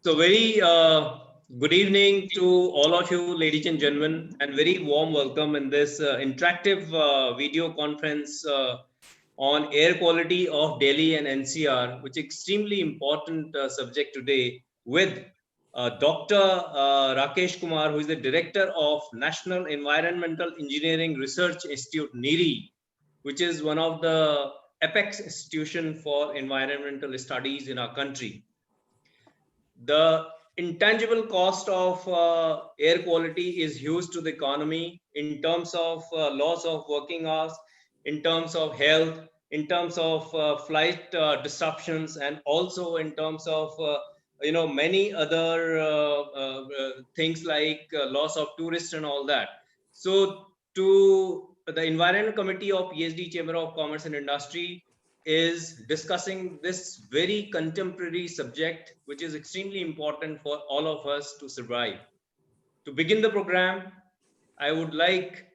So very good evening to all of you, ladies and gentlemen, and very warm welcome in this interactive video conference on air quality of Delhi and NCR, which is extremely important subject today with Dr. Rakesh Kumar, who is the Director of National Environmental Engineering Research Institute, NEERI, which is one of the apex institution for environmental studies in our country. The intangible cost of air quality is huge to the economy in terms of loss of working hours, in terms of health, in terms of flight disruptions, and also in terms of many other things like loss of tourists and all that. So to the Environment Committee of PSD Chamber of Commerce and Industry is discussing this very contemporary subject, which is extremely important for all of us to survive. To begin the program, I would like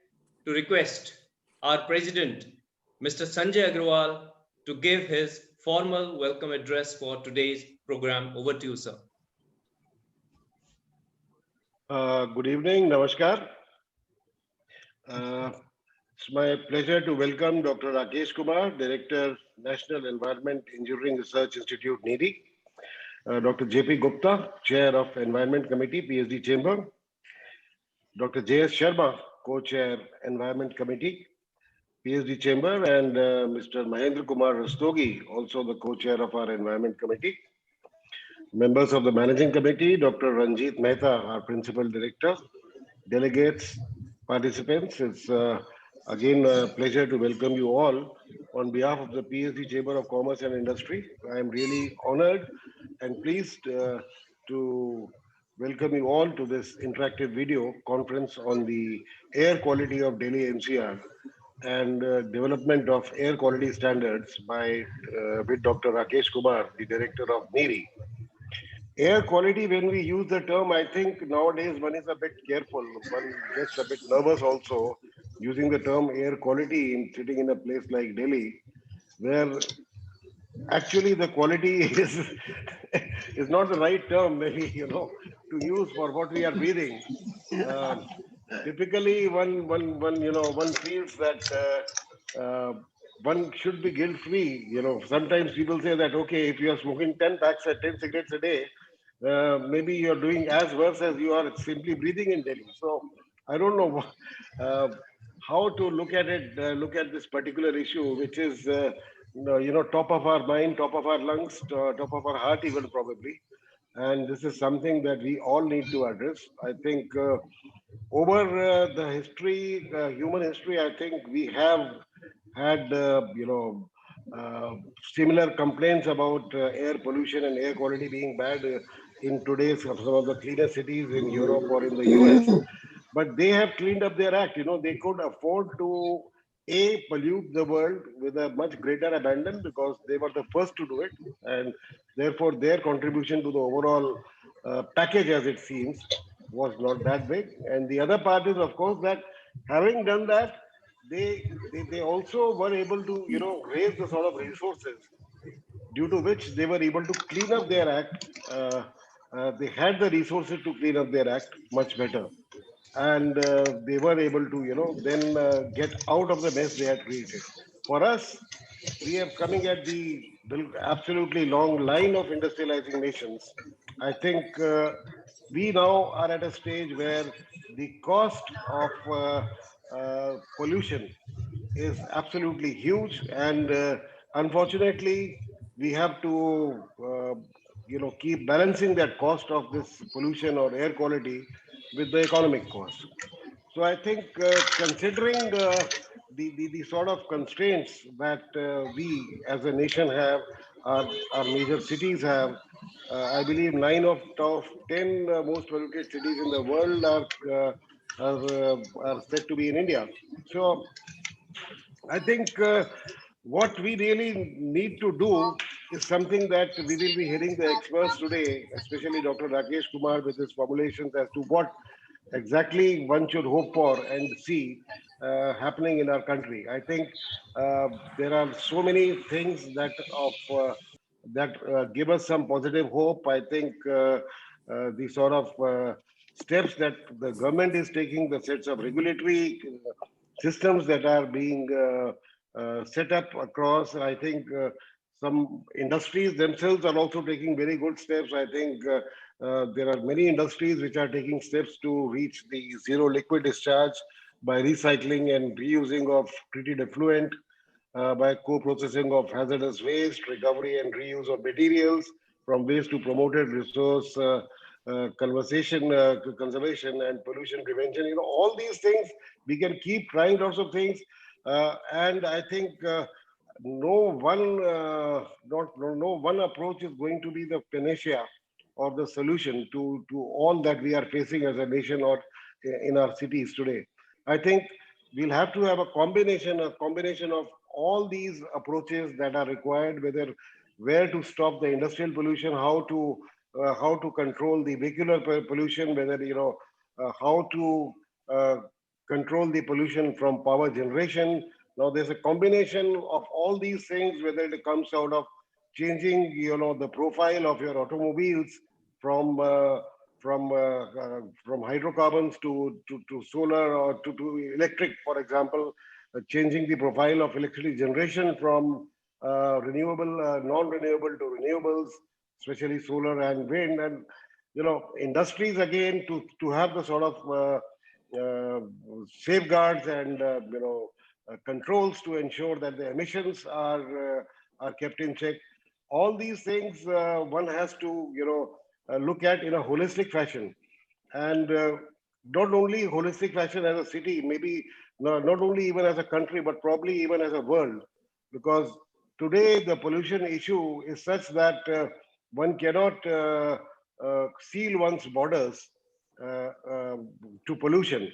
to request our President, Mr. Sanjay Agrawal, to give his formal welcome address for today's program. Over to you, sir. Good evening, Namaskar. It's my pleasure to welcome Dr. Rakesh Kumar, Director, National Environment Engineering Research Institute, NEERI, Dr. J.P. Gupta, Chair of Environment Committee, PSD Chamber, Dr. J.S. Sharma, Co-Chair, Environment Committee, PSD Chamber, and Mr. Mahendra Kumar Rastogi, also the Co-Chair of our Environment Committee. Members of the Managing Committee, Dr. Ranjit Mehta, our Principal Director, delegates, participants, it's again a pleasure to welcome you all on behalf of the PSD Chamber of Commerce and Industry. I am really honored and pleased to welcome you all to this interactive video conference on the air quality of Delhi NCR and development of air quality standards by with Dr. Rakesh Kumar, the Director of NEERI. Air quality, when we use the term, I think nowadays one is a bit careful. One gets a bit nervous also using the term air quality in sitting in a place like Delhi, where actually the quality is not the right term, maybe, to use for what we are breathing. Typically, one feels that one should be guilt-free. Sometimes people say that, okay, if you are smoking 10 packs or 10 cigarettes a day, maybe you're doing as worse as you are simply breathing in Delhi. So I don't know how to look at it, look at this particular issue, which is, top of our mind, top of our lungs, top of our heart even probably. And this is something that we all need to address. I think over the history, human history, I think we have had, similar complaints about air pollution and air quality being bad in today's some of the cleanest cities in Europe or in the US. But they have cleaned up their act. They could afford to pollute the world with a much greater abandon because they were the first to do it, and therefore their contribution to the overall package, as it seems, was not that big. And the other part is, of course, that having done that, they also were able to raise the sort of resources due to which they were able to clean up their act. They had the resources to clean up their act much better, and they were able to then get out of the mess they had created. For us, we are coming at the absolutely long line of industrializing nations. I think we now are at a stage where the cost of pollution is absolutely huge, and unfortunately, we have to keep balancing that cost of this pollution or air quality with the economic cost. So I think considering the sort of constraints that we as a nation have, our major cities have, I believe 9 of top 10 most polluted cities in the world are said to be in India. So I think what we really need to do is something that we will be hearing the experts today, especially Dr. Rakesh Kumar with his formulations as to what exactly one should hope for and see happening in our country. I think there are so many things that of that give us some positive hope. I think the sort of steps that the government is taking, the sets of regulatory systems that are being set up across, I think some industries themselves are also taking very good steps. I think there are many industries which are taking steps to reach the zero liquid discharge by recycling and reusing of treated effluent, by co-processing of hazardous waste, recovery and reuse of materials from waste to promoted resource conservation and pollution prevention. You know, all these things, we can keep trying lots of things. And I think no one approach is going to be the panacea or the solution to all that we are facing as a nation or in our cities today. I think we'll have to have a combination of all these approaches that are required, whether where to stop the industrial pollution, how to control the vehicular pollution, whether how to uh, control the pollution from power generation. Now there's a combination of all these things, whether it comes out of changing the profile of your automobiles from from hydrocarbons to solar or to electric, for example, changing the profile of electricity generation from non-renewable to renewables, especially solar and wind, and industries again to have the sort of safeguards and controls to ensure that the emissions are kept in check. All these things one has to look at in a holistic fashion, and not only holistic fashion as a city, maybe not only even as a country, but probably even as a world, because today the pollution issue is such that one cannot seal one's borders to pollution,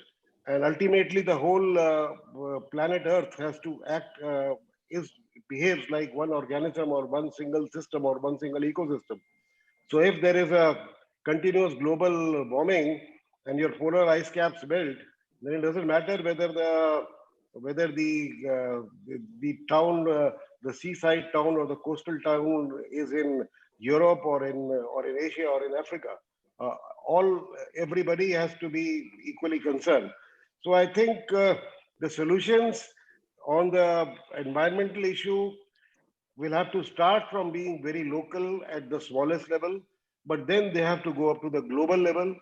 and ultimately the whole planet Earth has to act is behaves like one organism or one single system or one single ecosystem. So if there is a continuous global warming and your polar ice caps melt, then it doesn't matter whether the town, the seaside town or the coastal town is in Europe or in Asia or in Africa. Uh, all Everybody has to be equally concerned. So I think the solutions on the environmental issue will have to start from being very local at the smallest level, but then they have to go up to the global level.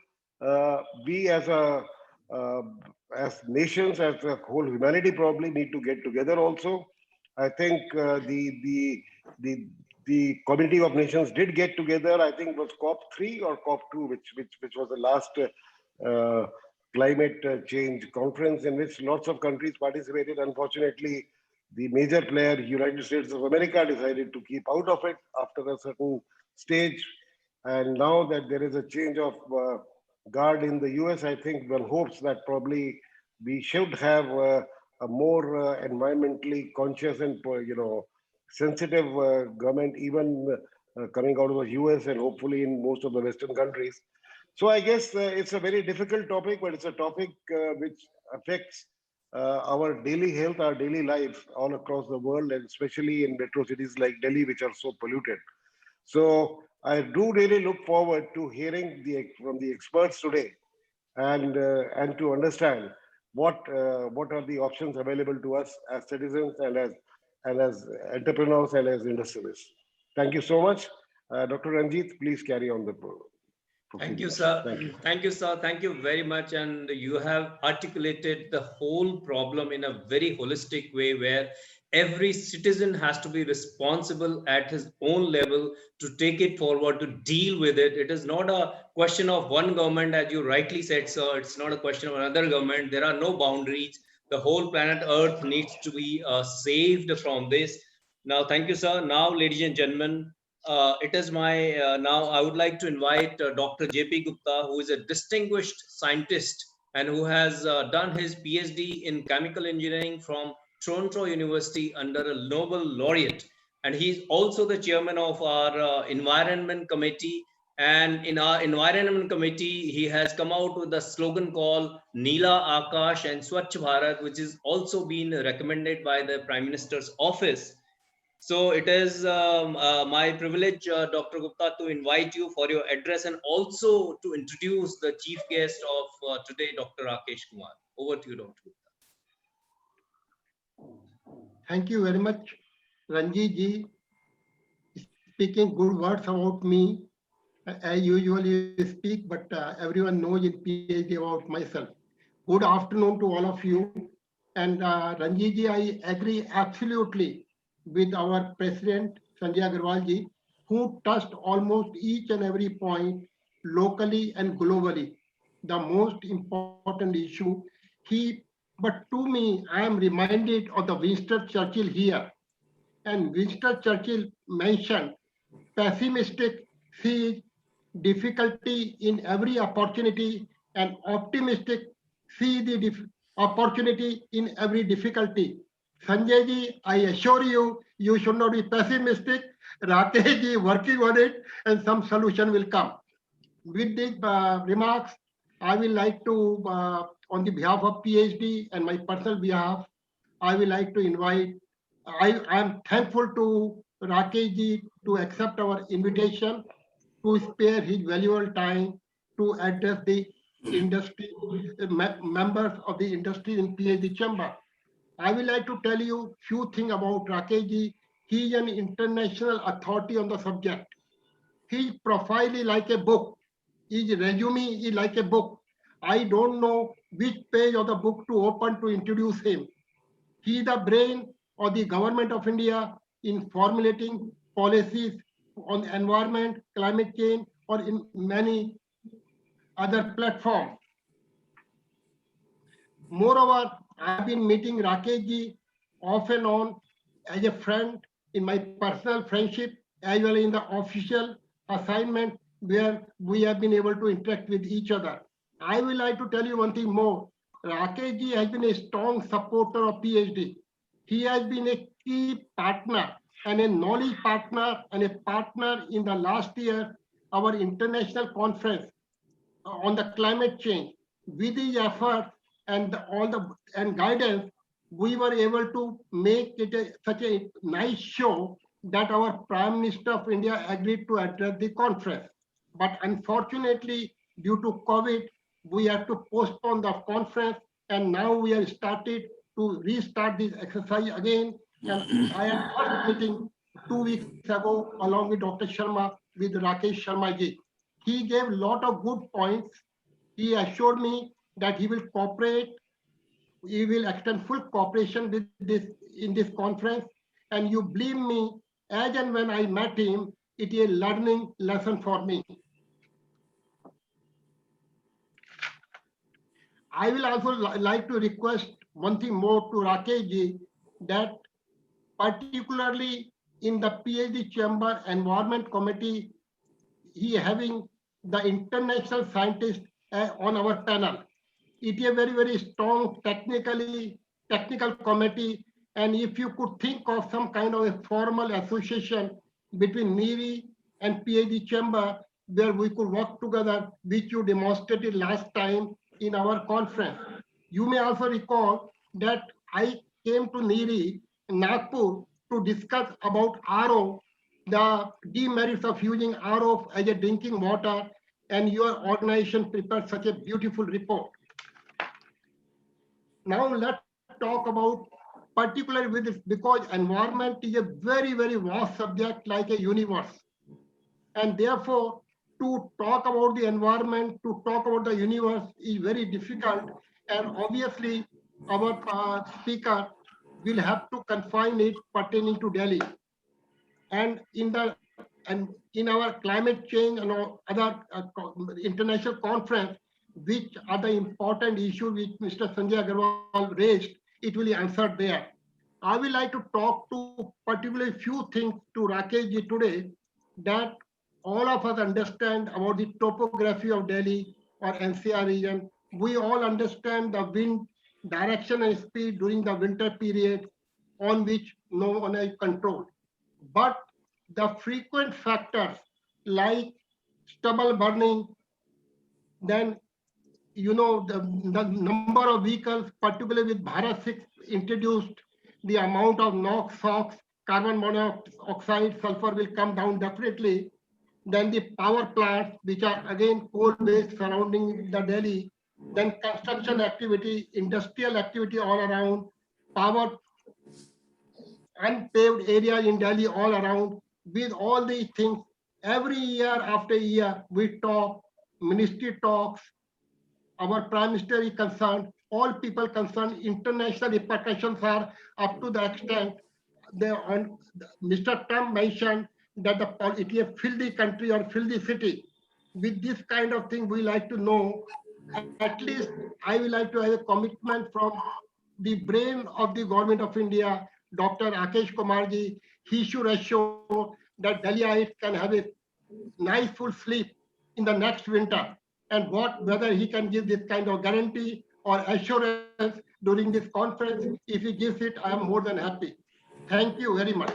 We uh, as nations, as a whole humanity, probably need to get together also. I think the the Community of Nations did get together. I think it was COP3 or COP2, which was the last climate change conference in which lots of countries participated. Unfortunately, the major player, United States of America, decided to keep out of it after a certain stage. And now that there is a change of guard in the US, I think one hopes that probably we should have a more environmentally conscious and sensitive government, even coming out of the US and hopefully in most of the Western countries. So I guess it's a very difficult topic, but it's a topic which affects our daily health, our daily life all across the world, and especially in metro cities like Delhi, which are so polluted. So I do really look forward to hearing from the experts today, and to understand what are the options available to us as citizens and as entrepreneurs and as industrialists. Thank you so much, Dr. Ranjit. Please carry on the Thank you, proceedings. sir. Thank you. Thank you, sir. Thank you very much. And you have articulated the whole problem in a very holistic way where every citizen has to be responsible at his own level to take it forward, to deal with it. It is not a question of one government, as you rightly said, sir. It's not a question of another government. There are no boundaries. The whole planet Earth needs to be saved from this. Now, thank you, sir. Now, ladies and gentlemen, it is my now I would like to invite Dr. JP Gupta, who is a distinguished scientist and who has done his PhD in chemical engineering from Toronto University under a Nobel laureate. And he's also the chairman of our environment committee. And in our environment committee, he has come out with a slogan called Neela Akash and Swachh Bharat, which is also been recommended by the Prime Minister's office. So it is my privilege, Dr. Gupta, to invite you for your address and also to introduce the chief guest of today, Dr. Rakesh Kumar. Over to you, Dr. Gupta. Thank you very much, Ranjit ji, speaking good words about me. I usually speak, but everyone knows in PhD about myself. Good afternoon to all of you. And Ranjit ji, I agree absolutely with our President, Sanjay Agarwal ji, who touched almost each and every point locally and globally. The most important issue, he, but to me, I am reminded of the Winston Churchill here. And Winston Churchill mentioned pessimistic sees difficulty in every opportunity and optimistic see the opportunity in every difficulty. Sanjay ji, I assure you, you should not be pessimistic. Rakesh ji working on it and some solution will come. With these remarks, I will like to, on the behalf of PhD and my personal behalf, I will like to invite, I am thankful to Rakesh ji to accept our invitation to spare his valuable time to address the industry, members of the industry in PhD chamber. I will like to tell you few things about Rakesh ji. He is an international authority on the subject. His profile is like a book. His resume is like a book. I don't know which page of the book to open to introduce him. He is the brain of the government of India in formulating policies on environment, climate change, or in many other platforms. Moreover, I've been meeting Rakesh ji off and on as a friend in my personal friendship as well in the official assignment where we have been able to interact with each other. I will like to tell you one thing more. Rakesh ji has been a strong supporter of PhD. He has been a key partner and a knowledge partner and a partner in the last year, our international conference on the climate change. With his effort and all the and guidance, we were able to make it such a nice show that our Prime Minister of India agreed to address the conference. But unfortunately, due to COVID, we had to postpone the conference, and now we have started to restart this exercise again. And I had first meeting 2 weeks ago along with Dr. Sharma with Rakesh Sharma ji. He gave a lot of good points. He assured me that he will cooperate, he will extend full cooperation with this in this conference. And you believe me, as and when I met him, it is a learning lesson for me. I will also like to request one thing more to Rakesh ji, that particularly in the PhD chamber environment committee, he having the international scientists on our panel. It is a very strong technical committee, and if you could think of some kind of a formal association between NIRI and PhD chamber where we could work together, which you demonstrated last time in our conference. You may also recall that I came to NIRI in Nagpur to discuss about RO, the demerits of using RO as a drinking water, and your organization prepared such a beautiful report. Now let's talk about particularly with this, because environment is a very vast subject like a universe. And therefore, to talk about the environment, to talk about the universe is very difficult. And obviously, our speaker will have to confine it pertaining to Delhi. And in our climate change and other international conference, which are the important issues which Mr. Sanjay Agarwal raised, it will be answered there. I will like to talk to particularly few things to Rakesh ji today that all of us understand about the topography of Delhi or NCR region. We all understand the wind direction and speed during the winter period on which no one has control. But the frequent factors like stubble burning, then the number of vehicles, particularly with Bharat 6 introduced, the amount of NOx, SOx, carbon monoxide, sulfur will come down definitely. Then the power plants, which are again coal-based surrounding the Delhi, then construction activity, industrial activity all around, power, unpaved areas in Delhi all around. With all these things, every year after year, we talk, ministry talks, our prime minister is concerned, all people concerned, international repercussions are up to the extent Mr. Trump mentioned that it is a filthy country or filthy city. With this kind of thing, we like to know, at least I would like to have a commitment from the brain of the government of India, Dr. Rakesh Kumarji. He should assure that Delhiites can have a nice full sleep in the next winter. And whether he can give this kind of guarantee or assurance during this conference, if he gives it, I am more than happy. Thank you very much.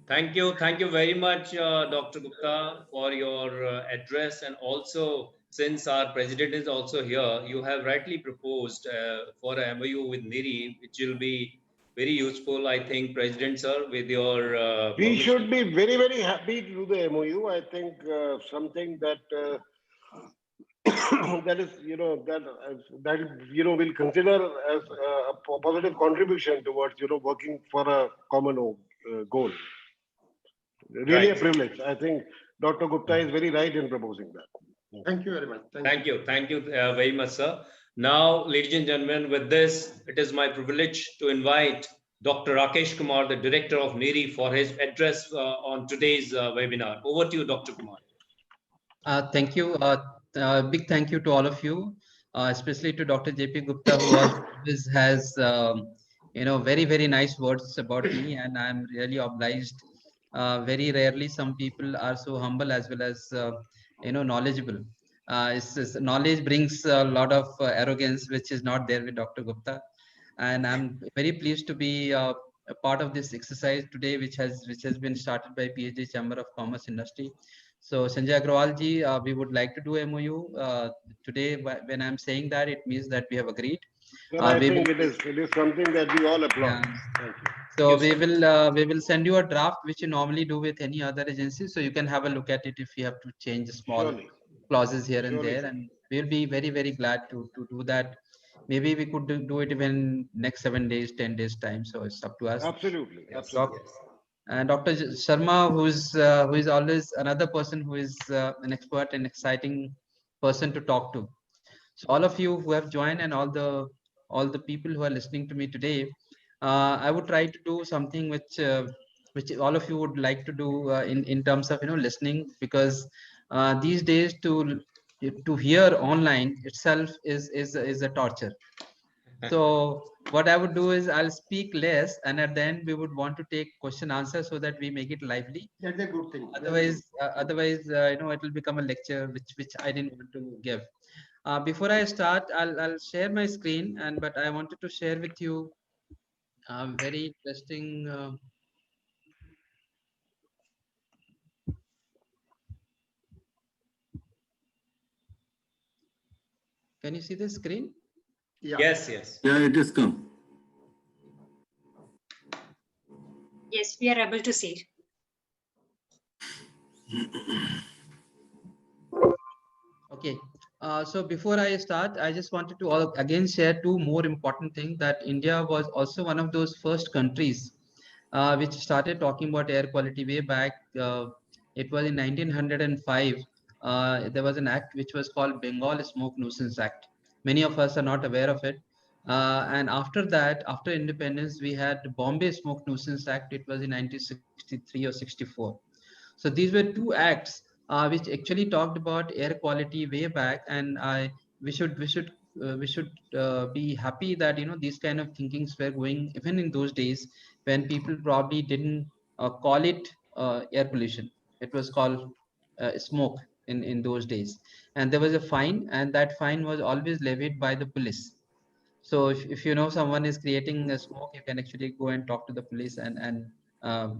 Thank you very much, Dr. Gupta, for your address. And also, since our president is also here, you have rightly proposed for a MOU with NIRI, which will be very useful, I think, President Sir, with your We permission. should be very, very happy to do the MOU. I think something that that is, we'll consider as a positive contribution towards, working for a common goal. Really a Right. privilege. I think Dr. Gupta is very right in proposing that. Thank you very much. Thank you very much, sir. Now, ladies and gentlemen, with this, it is my privilege to invite Dr. Rakesh Kumar, the director of NIRI, for his address on today's webinar. Over to you, Dr. Kumar. Thank you. Big thank you to all of you, especially to Dr. JP Gupta, who always has, very, very nice words about me, and I'm really obliged. Very rarely some people are so humble as well as, knowledgeable. Knowledge brings a lot of arrogance, which is not there with Dr. Gupta. And I'm very pleased to be a part of this exercise today, which has been started by PhD Chamber of Commerce Industry. So Sanjay Agrawal ji, we would like to do MOU today. When I'm saying that, it means that we have agreed. Well, I think it is something that we all applaud. Yeah. Thank you. So we will send you a draft, which you normally do with any other agency, so you can have a look at it if you have to change small clauses here and there, and we'll be very, very glad to do that. Maybe we could do it even next 7 days, 10 days time. So it's up to us. Absolutely. Yes. Absolutely. And Dr. Sharma, who is always another person who is an expert and exciting person to talk to. So all of you who have joined and all the people who are listening to me today, I would try to do something which all of you would like to do in terms of listening, because these days to hear online itself is a torture. So what I would do is I'll speak less, and at the end we would want to take question answer so that we make it lively. That's a good thing. Otherwise, it will become a lecture which I didn't want to give. Before I start, I'll share my screen, but I wanted to share with you very interesting. Can you see the screen? Yeah. Yes. Yeah, it is come. Yes, we are able to see. Okay. So before I start, I just wanted to again share two more important things, that India was also one of those first countries which started talking about air quality way back. It was in 1905. There was an act which was called Bengal Smoke Nuisance Act. Many of us are not aware of it. And after that, after independence, we had the Bombay Smoke Nuisance Act. It was in 1963 or 64. So these were two acts which actually talked about air quality way back, and we should be happy that these kind of thinkings were going even in those days when people probably didn't call it air pollution. It was called smoke in those days, and there was a fine, and that fine was always levied by the police. So if you know someone is creating a smoke, you can actually go and talk to the police and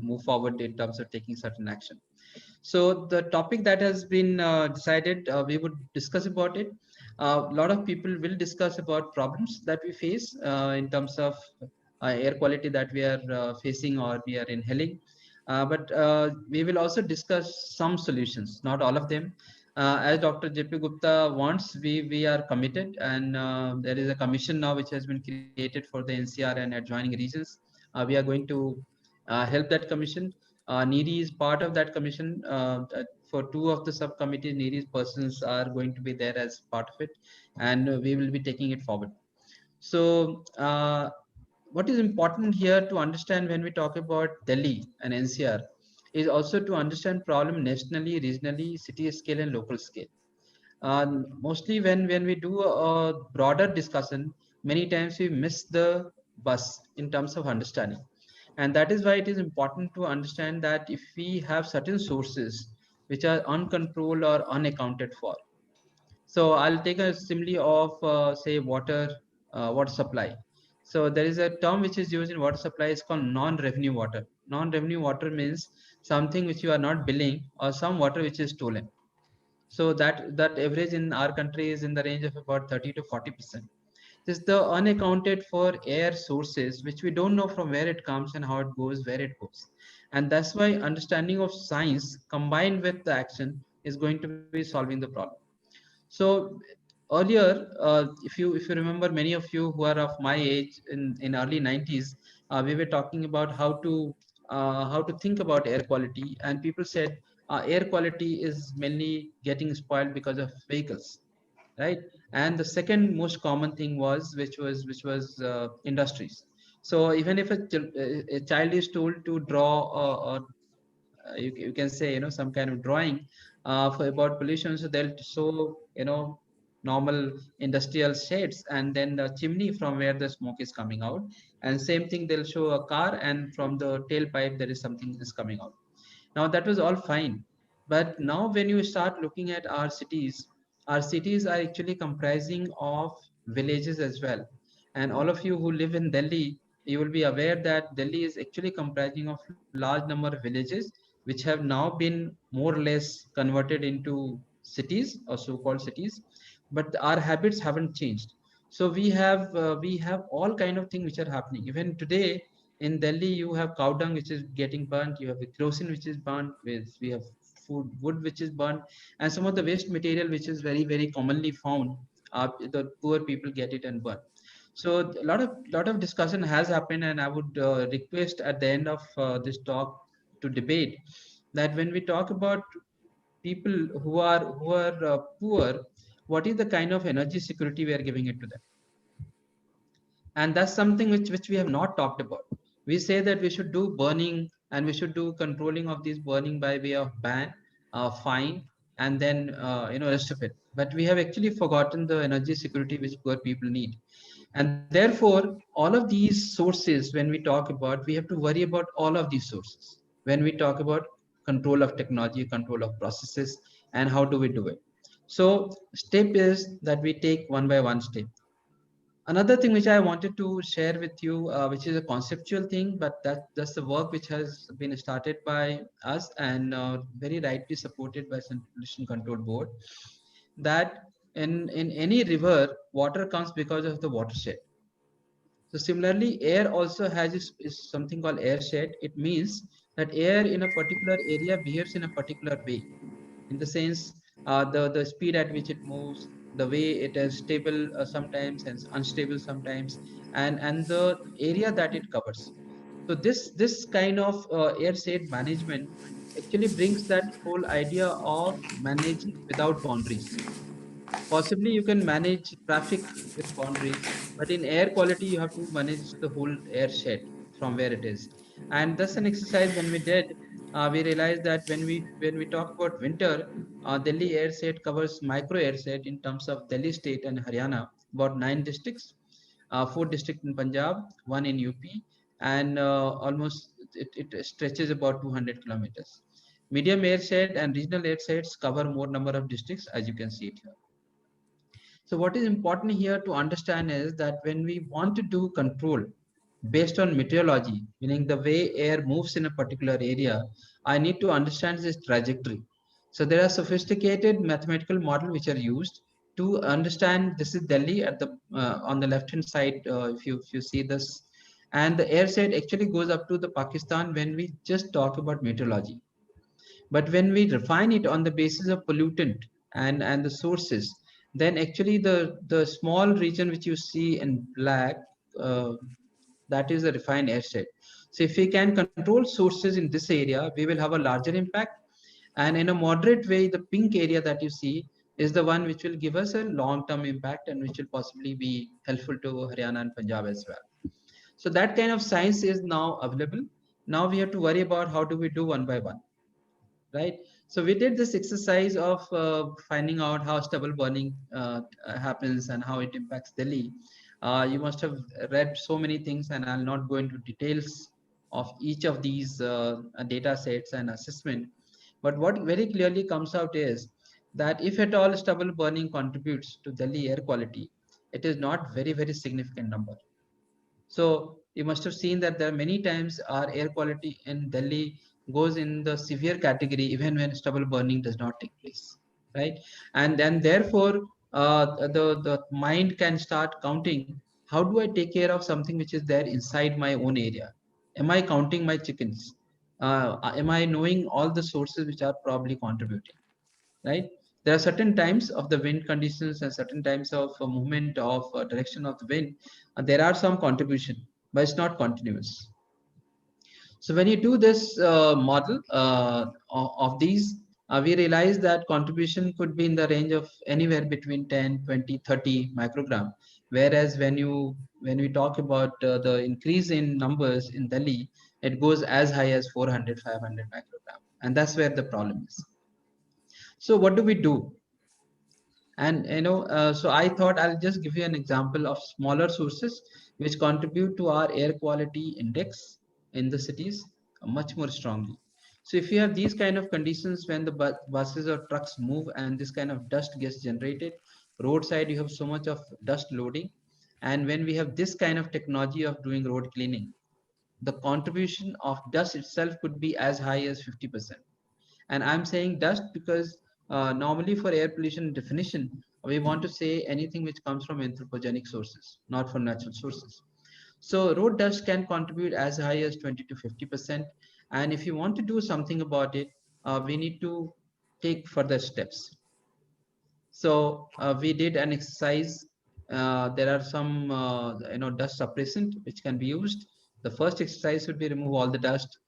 move forward in terms of taking certain action. So the topic that has been decided, we would discuss about it. a lot of people will discuss about problems that we face in terms of air quality that we are facing or we are inhaling. But we will also discuss some solutions, not all of them. As Dr. JP Gupta wants, we are committed, and there is a commission now which has been created for the NCR and adjoining regions. We are going to help that commission. NEERI is part of that commission. For two of the subcommittees, NEERI persons are going to be there as part of it, and we will be taking it forward. So what is important here to understand when we talk about Delhi and NCR is also to understand problem nationally, regionally, city scale and local scale. Mostly when we do a broader discussion, many times we miss the bus in terms of understanding. And that is why it is important to understand that if we have certain sources which are uncontrolled or unaccounted for. So I'll take a simile of say water supply. So there is a term which is used in water supply. It's called non-revenue water. Non-revenue water means something which you are not billing or some water which is stolen. So that average in our country is in the range of about 30 to 40%. This is the unaccounted for air sources, which we don't know from where it comes and how it goes, where it goes. And that's why understanding of science combined with the action is going to be solving the problem. So earlier, if you remember, many of you who are of my age in early 90s, we were talking about how to think about air quality, and people said air quality is mainly getting spoiled because of vehicles, right? And the second most common thing was which was industries. So even if a child is told to draw you can say some kind of drawing for about pollution, so they'll show normal industrial sheds and then the chimney from where the smoke is coming out, and same thing they'll show a car and from the tailpipe there is something is coming out. Now that was all fine, but now when you start looking at our cities are actually comprising of villages as well. And all of you who live in Delhi, you will be aware that Delhi is actually comprising of large number of villages which have now been more or less converted into cities or so-called cities, but our habits haven't changed. So we have all kind of things which are happening even today. In Delhi, you have cow dung which is getting burnt, you have the kerosene which is burnt, we have wood which is burnt, and some of the waste material which is very, very commonly found, the poor people get it and burn. So a lot of discussion has happened, and I would request at the end of this talk to debate that when we talk about people who are poor, what is the kind of energy security we are giving it to them? And that's something which we have not talked about. We say that we should do burning and we should do controlling of this burning by way of ban, fine, and then rest of it, but we have actually forgotten the energy security which poor people need. And therefore all of these sources, when we talk about, we have to worry about all of these sources when we talk about control of technology, control of processes, and how do we do it. So step is that we take one by one step. Another thing which I wanted to share with you, which is a conceptual thing, but that's the work which has been started by us and very rightly supported by Central Pollution Control Board, that in any river, water comes because of the watershed. So similarly, air also has is something called air shed. It means that air in a particular area behaves in a particular way, in the sense the speed at which it moves, the way it is stable sometimes and unstable sometimes, and the area that it covers. So this kind of air shed management actually brings that whole idea of managing without boundaries. Possibly you can manage traffic with boundaries, but in air quality you have to manage the whole air shed from where it is. And that's an exercise when we did. We realized that when we talk about winter, Delhi air shed covers micro air shed in terms of Delhi state and Haryana, about 9 districts, 4 districts in Punjab, one in UP, and almost it stretches about 200 kilometers. Medium air shed and regional air sheds cover more number of districts, as you can see it here. So what is important here to understand is that when we want to do control based on meteorology, meaning the way air moves in a particular area, I need to understand this trajectory. So there are sophisticated mathematical models which are used to understand, this is Delhi at the on the left hand side, if you see this, and the air side actually goes up to the Pakistan when we just talk about meteorology. But when we refine it on the basis of pollutant and the sources, then actually the small region which you see in black, uh, that is the refined air state. So if we can control sources in this area, we will have a larger impact. And in a moderate way, the pink area that you see is the one which will give us a long-term impact and which will possibly be helpful to Haryana and Punjab as well. So that kind of science is now available. Now we have to worry about how do we do one by one, right? So we did this exercise of finding out how stubble burning happens and how it impacts Delhi. You must have read so many things, and I'll not go into details of each of these data sets and assessment. But what very clearly comes out is that if at all stubble burning contributes to Delhi air quality, it is not very significant number. So you must have seen that there are many times our air quality in Delhi goes in the severe category even when stubble burning does not take place, right? And then therefore the mind can start counting, how do I take care of something which is there inside my own area? Am I counting my chickens? Am I knowing all the sources which are probably contributing, right? There are certain times of the wind conditions and certain times of movement of direction of the wind. There are some contribution, but it's not continuous. So when you do this model of these, we realize that contribution could be in the range of anywhere between 10, 20, 30 microgram. Whereas when we talk about the increase in numbers in Delhi, it goes as high as 400, 500 microgram. And that's where the problem is. So what do we do? And so I thought I'll just give you an example of smaller sources which contribute to our air quality index in the cities much more strongly. So if you have these kind of conditions when the buses or trucks move and this kind of dust gets generated, roadside you have so much of dust loading. And when we have this kind of technology of doing road cleaning, the contribution of dust itself could be as high as 50%. And I'm saying dust because normally for air pollution definition, we want to say anything which comes from anthropogenic sources, not from natural sources. So road dust can contribute as high as 20 to 50%. And if you want to do something about it, we need to take further steps. So we did an exercise. There are some dust suppressant which can be used. The first exercise would be remove all the dust,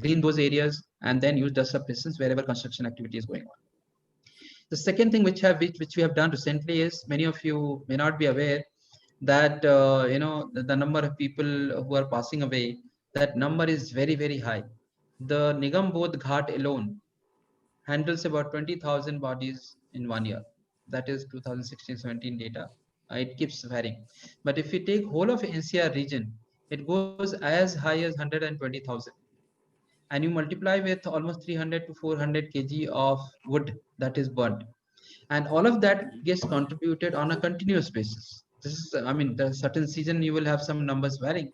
green those areas, and then use dust suppressants wherever construction activity is going on. The second thing which we have done recently is, many of you may not be aware that the number of people who are passing away, that number is very high. The Nigam Bodh Ghat alone handles about 20,000 bodies in 1 year. That is 2016-17 data. It keeps varying. But if we take whole of NCR region, it goes as high as 120,000. And you multiply with almost 300 to 400 kg of wood that is burnt, and all of that gets contributed on a continuous basis. This is, I mean, the certain season you will have some numbers varying,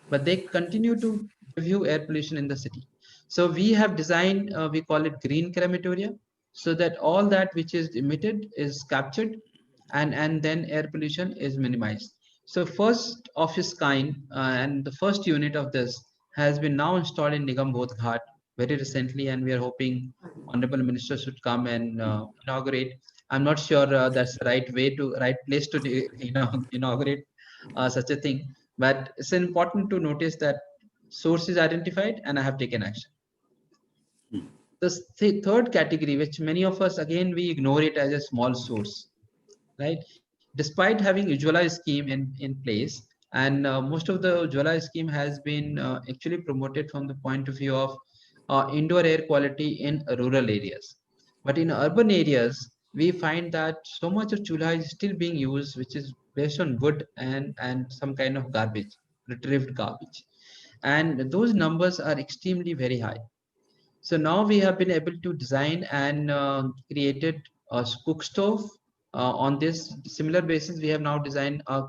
but they continue to give you air pollution in the city. So we have designed, we call it green crematoria, so that all that which is emitted is captured, and then air pollution is minimized. So first of its kind, and the first unit of this has been now installed in Nigam Bodh Ghat very recently, and we are hoping Honorable Minister should come and inaugurate. I'm not sure that's the right place to inaugurate such a thing, but it's important to notice that source is identified and I have taken action. The third category, which many of us, again, we ignore it as a small source, right? Despite having Ujjwala scheme in place, and most of the Ujjwala scheme has been actually promoted from the point of view of indoor air quality in rural areas. But in urban areas, we find that so much of chulha is still being used, which is based on wood and some kind of garbage, retrieved garbage. And those numbers are extremely very high. So now we have been able to design and created a cook stove. On this similar basis, we have now designed a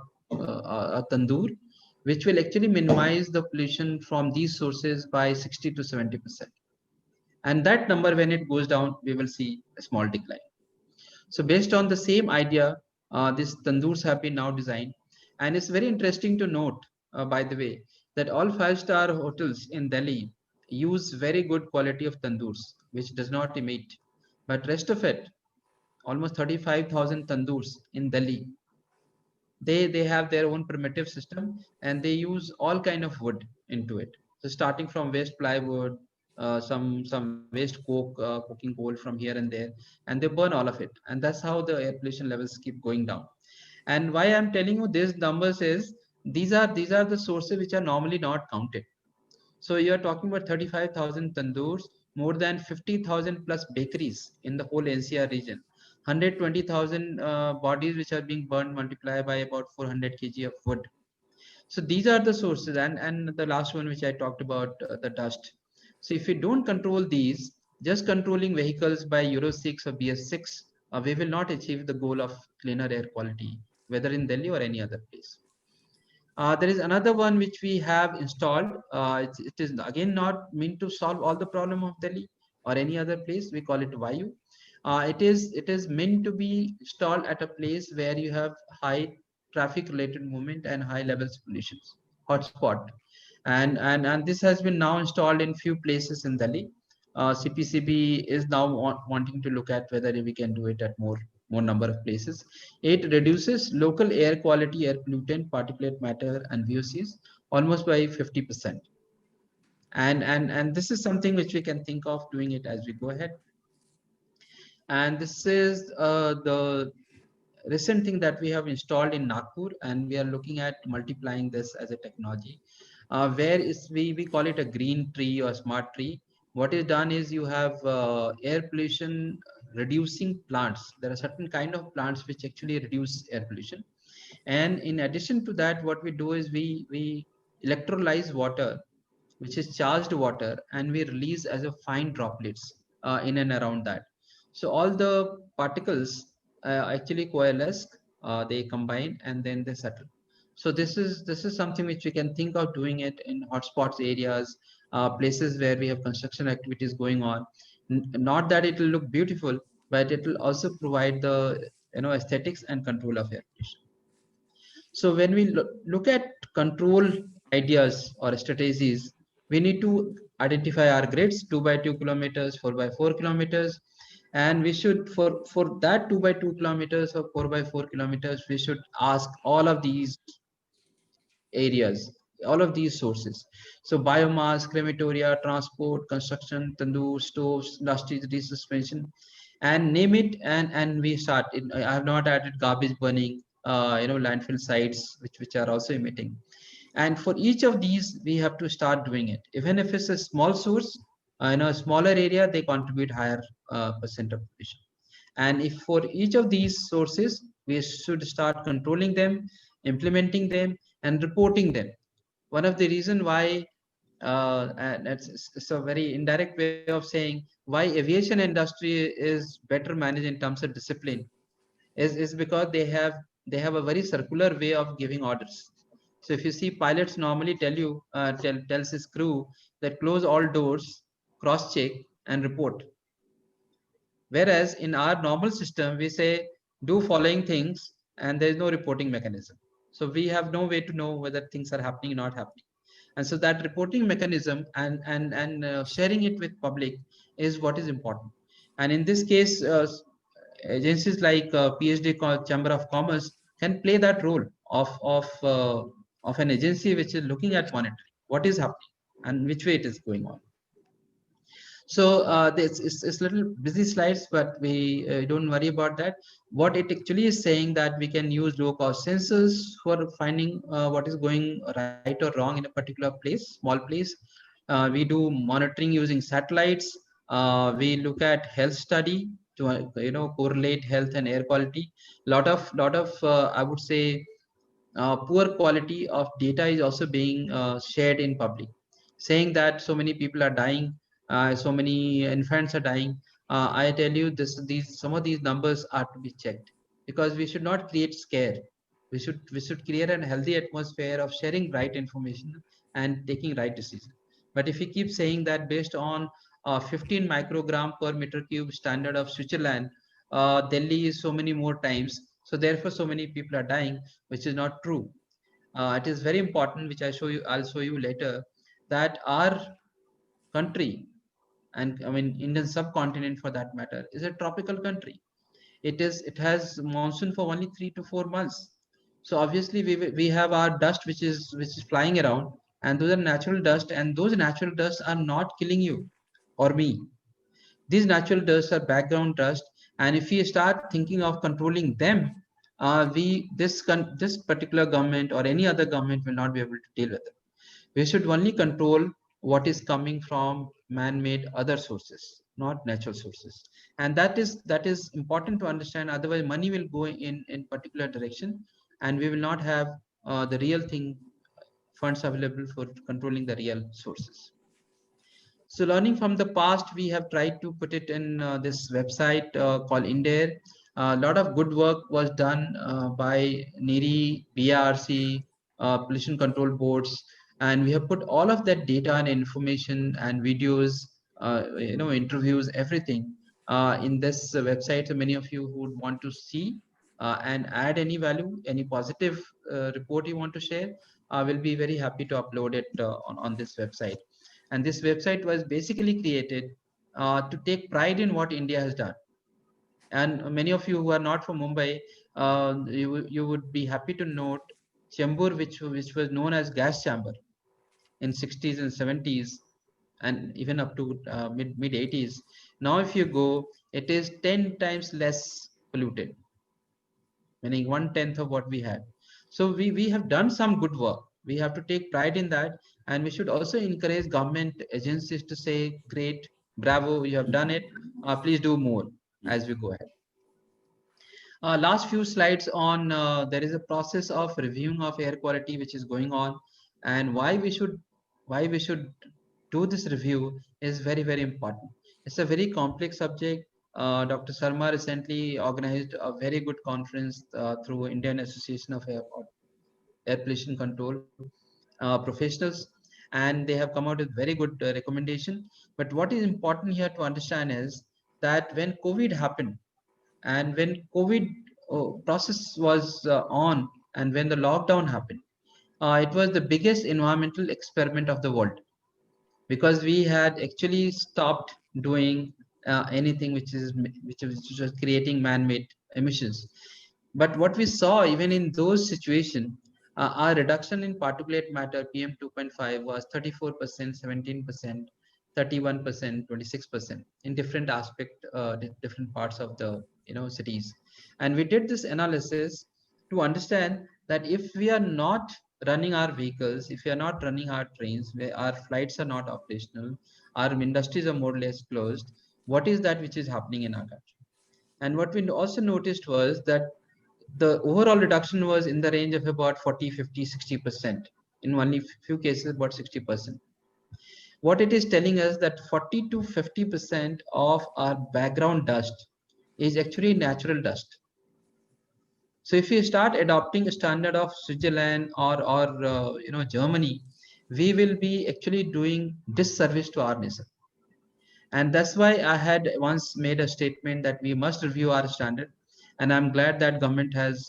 tandoor, which will actually minimize the pollution from these sources by 60 to 70%. And that number, when it goes down, we will see a small decline. So based on the same idea, these tandoors have been now designed. And it's very interesting to note, by the way, that all 5-star hotels in Delhi use very good quality of tandoors, which does not emit. But rest of it, almost 35,000 tandoors in Delhi, they have their own primitive system, and they use all kind of wood into it. So starting from waste plywood, some waste coke, cooking coal from here and there, and they burn all of it, and that's how the air pollution levels keep going down. And why I'm telling you these numbers is these are the sources which are normally not counted. So you're talking about 35,000 tandoors, more than 50,000 plus bakeries in the whole NCR region, 120,000 bodies which are being burned, multiplied by about 400 kg of wood. So these are the sources, and the last one which I talked about, the dust. So if we don't control these, just controlling vehicles by Euro 6 or BS6, we will not achieve the goal of cleaner air quality, whether in Delhi or any other place. There is another one which we have installed. It is again not meant to solve all the problem of Delhi or any other place. We call it Vayu. It is meant to be installed at a place where you have high traffic related movement and high levels of pollution hotspot. And this has been now installed in few places in Delhi. CPCB is now wanting to look at whether we can do it at more number of places. It reduces local air quality, air pollutant, particulate matter, and VOCs almost by 50%. And this is something which we can think of doing it as we go ahead. And this is the recent thing that we have installed in Nagpur, and we are looking at multiplying this as a technology. Where is we call it a green tree or smart tree. What is done is you have air pollution reducing plants. There are certain kind of plants which actually reduce air pollution. And in addition to that, what we do is we electrolyze water, which is charged water, and we release as a fine droplets in and around that. So all the particles actually coalesce, they combine, and then they settle. So this is something which we can think of doing it in hotspots areas, places where we have construction activities going on. Not that it will look beautiful, but it will also provide the aesthetics and control of air pollution. So when we look at control ideas or strategies, we need to identify our grids, 2 by 2 kilometers, 4 by 4 kilometers, and we should for that 2 by 2 kilometers or 4 by 4 kilometers, we should ask all of these areas, all of these sources. So biomass, crematoria, transport, construction, tandoor, stoves, industries, resuspension, and name it, and we start. I have not added garbage burning, landfill sites which are also emitting. And for each of these, we have to start doing it. Even if it's a small source, in a smaller area, they contribute higher percent of pollution. And if for each of these sources, we should start controlling them, implementing them, and reporting them. One of the reason why, and it's a very indirect way of saying why aviation industry is better managed in terms of discipline, is because they have a very circular way of giving orders. So if you see, pilots normally tells his crew that close all doors, cross check, and report. Whereas in our normal system, we say do following things, and there is no reporting mechanism. So we have no way to know whether things are happening or not happening. And so that reporting mechanism and sharing it with public is what is important. And in this case, agencies like PhD Chamber of Commerce can play that role of an agency which is looking at monitoring what is happening and which way it is going on. So this is little busy slides, but we don't worry about that. What it actually is saying that we can use low cost sensors for finding what is going right or wrong in a particular place, small place. We do monitoring using satellites. We look at health study to correlate health and air quality. Lot of I would say poor quality of data is also being shared in public, saying that so many people are dying, so many infants are dying. I tell you, some of these numbers are to be checked, because we should not create scare. We should create a healthy atmosphere of sharing right information and taking right decision. But if we keep saying that based on 15 microgram per meter cube standard of Switzerland, Delhi is so many more times, so therefore so many people are dying, which is not true. It is very important, which I'll show you later, that our country, and I mean Indian subcontinent for that matter, is a tropical country. It has monsoon for only 3 to 4 months. So obviously we have our dust which is flying around, and those are natural dust, and those natural dusts are not killing you or me. These natural dusts are background dust, and if we start thinking of controlling them, this particular government or any other government will not be able to deal with it. We should only control what is coming from man-made other sources, not natural sources, and that is important to understand. Otherwise, money will go in particular direction, and we will not have the real thing, funds available for controlling the real sources. So learning from the past, we have tried to put it in this website called INDAIR. A lot of good work was done by NEERI, BIRC, pollution control boards, and we have put all of that data and information and videos, interviews, everything in this website. So many of you who would want to see and add any value, any positive report you want to share, will be very happy to upload it on this website. And this website was basically created to take pride in what India has done. And many of you who are not from Mumbai, you would be happy to note Chembur, which was known as gas chamber in 60s and 70s, and even up to mid 80s. Now, if you go, it is 10 times less polluted, meaning 1/10 of what we had. So we have done some good work. We have to take pride in that, and we should also encourage government agencies to say, great, bravo, you have done it. Please do more as we go ahead. Last few slides on there is a process of reviewing of air quality which is going on, and why we should do this review is very, very important. It's a very complex subject. Dr. Sharma recently organized a very good conference through Indian Association of Air Pollution Control professionals, and they have come out with very good recommendation. But what is important here to understand is that when COVID happened, and when COVID process was on, and when the lockdown happened, it was the biggest environmental experiment of the world, because we had actually stopped doing anything which was creating man-made emissions. But what we saw even in those situations, our reduction in particulate matter PM 2.5 was 34%, 17%, 31%, 26% in different aspect, different parts of the cities. And we did this analysis to understand that if we are not running our vehicles, if we are not running our trains, where our flights are not operational, our industries are more or less closed, what is that which is happening in our country? And what we also noticed was that the overall reduction was in the range of about 40, 50, 60%. In only few cases, about 60%. What it is telling us that 40 to 50% of our background dust is actually natural dust. So if we start adopting a standard of Switzerland or Germany, we will be actually doing disservice to our nation. And that's why I had once made a statement that we must review our standard. And I'm glad that government has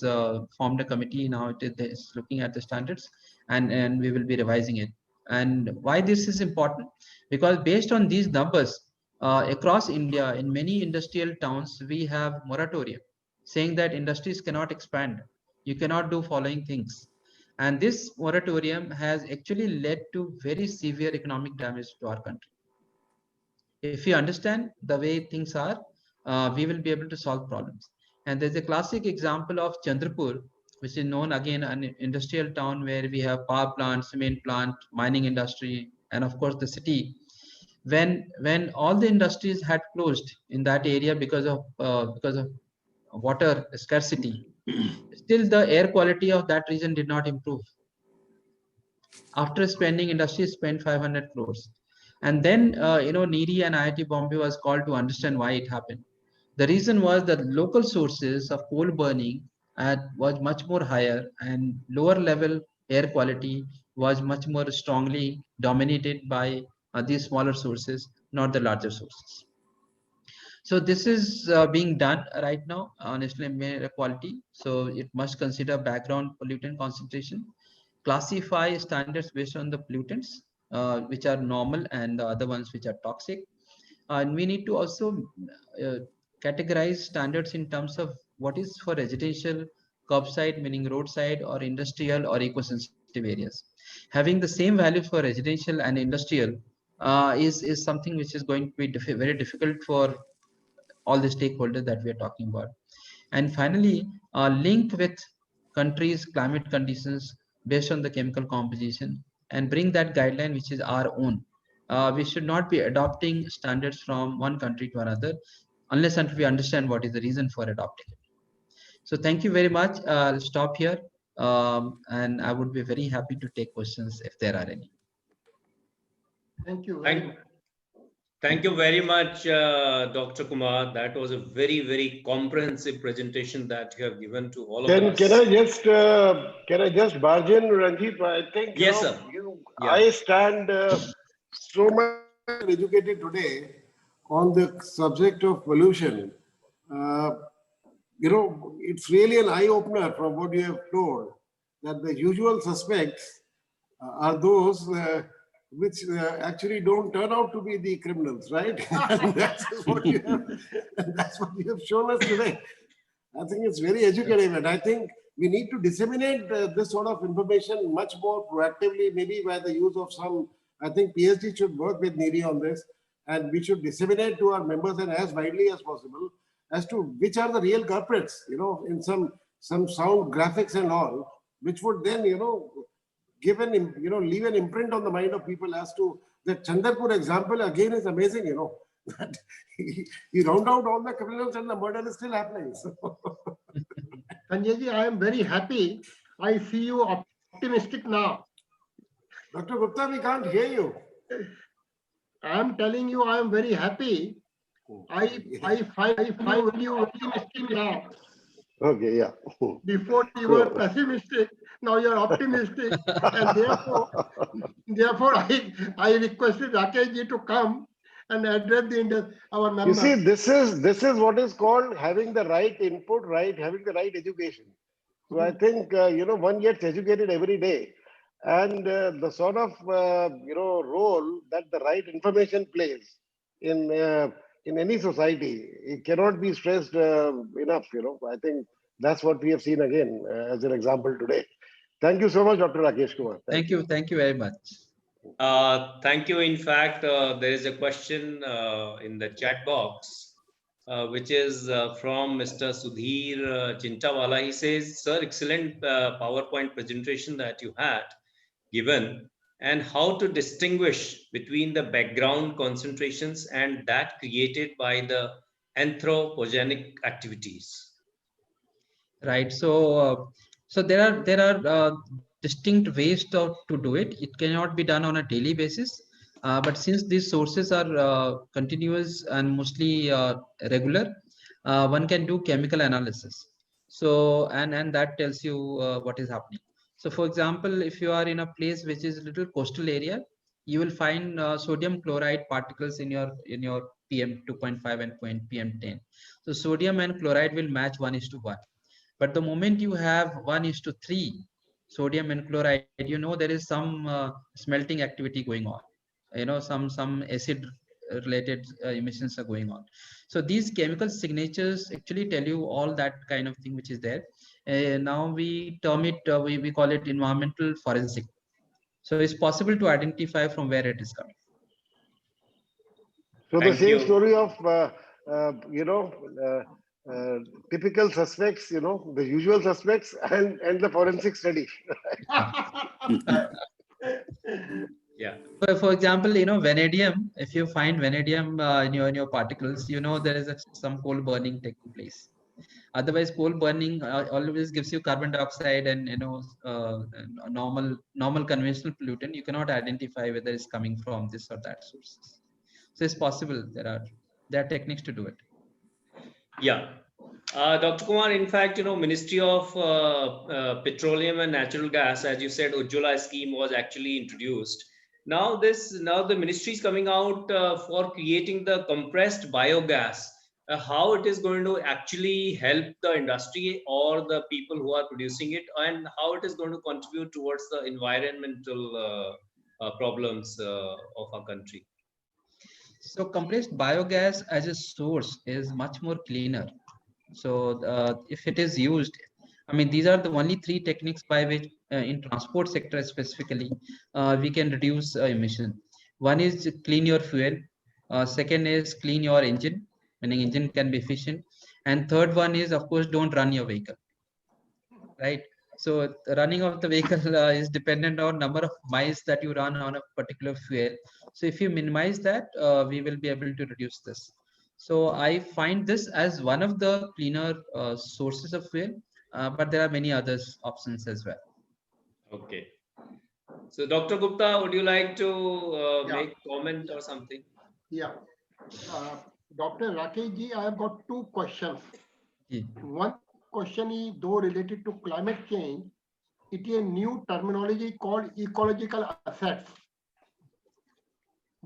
formed a committee now. It is looking at the standards, and we will be revising it. And why this is important? Because based on these numbers, across India, in many industrial towns, we have moratorium saying that industries cannot expand. You cannot do following things. And this moratorium has actually led to very severe economic damage to our country. If we understand the way things are, we will be able to solve problems. And there's a classic example of Chandrapur, which is known again an industrial town where we have power plant, cement plant, mining industry, and of course the city. When all the industries had closed in that area because of water scarcity, still the air quality of that region did not improve. After spending, industry spent 500 crores. And then, NEERI and IIT Bombay was called to understand why it happened. The reason was that local sources of coal burning was much more higher, and lower level air quality was much more strongly dominated by these smaller sources, not the larger sources. So this is being done right now on national air quality. So it must consider background pollutant concentration, classify standards based on the pollutants, which are normal, and the other ones which are toxic. And we need to also uh, categorize standards in terms of what is for residential, curbside, meaning roadside, or industrial or eco-sensitive areas. Having the same values for residential and industrial is something which is going to be very difficult for all the stakeholders that we are talking about. And finally, link with countries' climate conditions based on the chemical composition and bring that guideline which is our own. We should not be adopting standards from one country to another unless until we understand what is the reason for adopting it. So thank you very much. I'll stop here, and I would be very happy to take questions if there are any. Thank you very much. Thank you very much, Dr. Kumar. That was a very, very comprehensive presentation that you have given to all of us. Can I just barge in, Ranjit? I think Yes, sir. Yeah. I stand so much educated today on the subject of pollution. It's really an eye opener from what you have told, that the usual suspects are those which actually don't turn out to be the criminals, right? And that's what you have shown us today. I think it's very educative, and I think we need to disseminate this sort of information much more proactively, maybe by the use of some. I think PSD should work with NIRI on this, and we should disseminate to our members and as widely as possible as to which are the real culprits, in some sound graphics and all, which would then, leave an imprint on the mind of people as to the Chandrapur example again is amazing, that you round out all the criminals and the murder is still happening. So. Sanjay ji, I am very happy. I see you optimistic now. Dr. Gupta, we can't hear you. I am telling you, I am very happy. I find you optimistic now. Okay, yeah. Before you were pessimistic, now you are optimistic, and therefore I requested Rakesh ji to come and address our members. You see, this is what is called having the right input, having the right education. So I think one gets educated every day, and the sort of role that the right information plays in any society, it cannot be stressed enough. I think that's what we have seen again as an example today. Thank you so much, Dr. Rakesh Kumar. Thank you very much. Thank you. In fact, there is a question in the chat box, which is from Mr. Sudhir Chintawala. He says, "Sir, excellent PowerPoint presentation that you had given, and how to distinguish between the background concentrations and that created by the anthropogenic activities." Right. So there are distinct ways to do it. It cannot be done on a daily basis, but since these sources are continuous and mostly regular, one can do chemical analysis. So and that tells you what is happening. So for example, if you are in a place which is a little coastal area, you will find sodium chloride particles in your PM 2.5 and PM 10. So sodium and chloride will match 1:1. But the moment you have 1:3 sodium and chloride, there is some smelting activity going on. Some acid related emissions are going on. So these chemical signatures actually tell you all that kind of thing which is there. Now we term it, we call it environmental forensic. So it's possible to identify from where it is coming. So the same story of typical suspects, the usual suspects, and the forensic study. Yeah. For example, vanadium. If you find vanadium in your particles, there is some coal burning taking place. Otherwise, coal burning always gives you carbon dioxide and normal conventional pollutant. You cannot identify whether it's coming from this or that sources. So it's possible there are techniques to do it. Yeah. Dr. Kumar, in fact, Ministry of Petroleum and Natural Gas, as you said, Ujjwala scheme was actually introduced. Now the ministry is coming out for creating the compressed biogas how it is going to actually help the industry or the people who are producing it, and how it is going to contribute towards the environmental problems of our country. So compressed biogas as a source is much more cleaner. So if it is used, I mean, these are the only three techniques by which in transport sector specifically, we can reduce emission. One is clean your fuel. Second is clean your engine, meaning engine can be efficient. And third one is, of course, don't run your vehicle, right? So the running of the vehicle is dependent on number of miles that you run on a particular fuel. So if you minimize that, we will be able to reduce this. So I find this as one of the cleaner sources of fuel, but there are many others options as well. Okay. So Dr. Gupta, would you like to Yeah. make comment or something? Yeah. Dr. Rakesh ji, I have got two questions. Yeah. One question is, though related to climate change, it is a new terminology called ecological assets.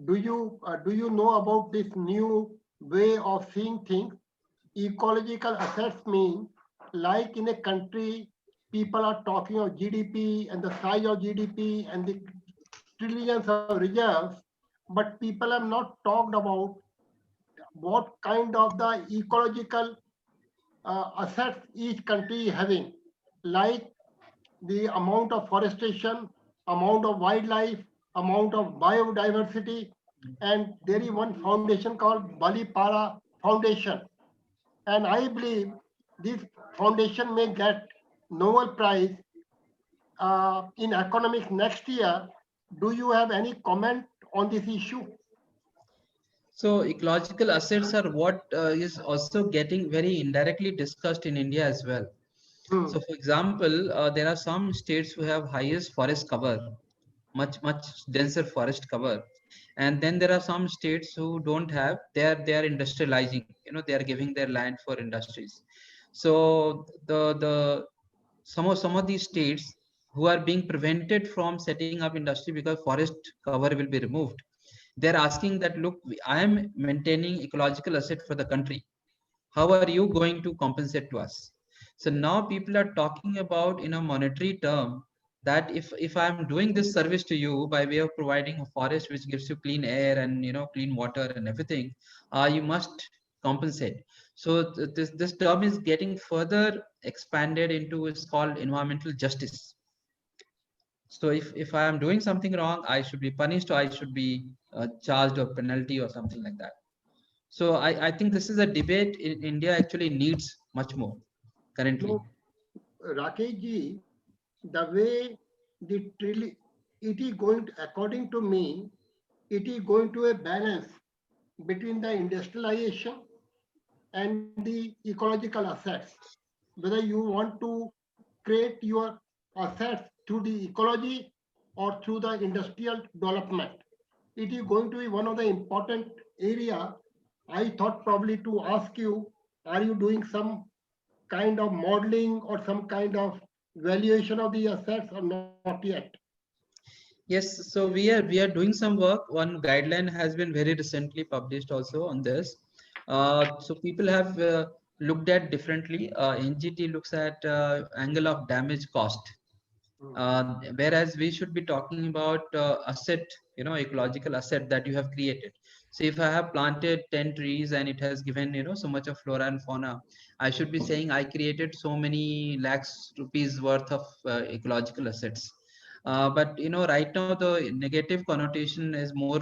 Do you know about this new way of seeing things? Ecological assets mean, like in a country, people are talking of GDP and the size of GDP and the trillions of reserves, but people have not talked about what kind of the ecological assets each country is having, like the amount of forestation, amount of wildlife, amount of biodiversity, and there is one foundation called Balipara Foundation. And I believe this foundation may get Nobel Prize in economics next year. Do you have any comment on this issue? So ecological assets are what is also getting very indirectly discussed in India as well. So for example, there are some states who have highest forest cover, much denser forest cover, and then there are some states who don't have. They are industrializing. They are giving their land for industries. So the some of these states who are being prevented from setting up industry because forest cover will be removed, they're asking that, look, I am maintaining ecological asset for the country. How are you going to compensate to us? So now people are talking about in a monetary term that if I'm doing this service to you by way of providing a forest which gives you clean air and clean water and everything, you must compensate. So this term is getting further expanded into, is called environmental justice. So if I am doing something wrong, I should be punished, or I should be charged a penalty or something like that. So I think this is a debate in India actually needs much more currently. No, Rakesh ji, the way it is going to, according to me, it is going to a balance between the industrialization and the ecological assets. Whether you want to create your assets through the ecology or through the industrial development, it is going to be one of the important area. I thought probably to ask you, are you doing some kind of modeling or some kind of valuation of the assets or not yet? Yes, so we are doing some work. One guideline has been very recently published also on this. So people have looked at differently. NGT looks at angle of damage cost. Whereas we should be talking about asset, ecological asset that you have created. So if I have planted 10 trees and it has given, so much of flora and fauna, I should be saying I created so many lakhs rupees worth of ecological assets. But right now the negative connotation is more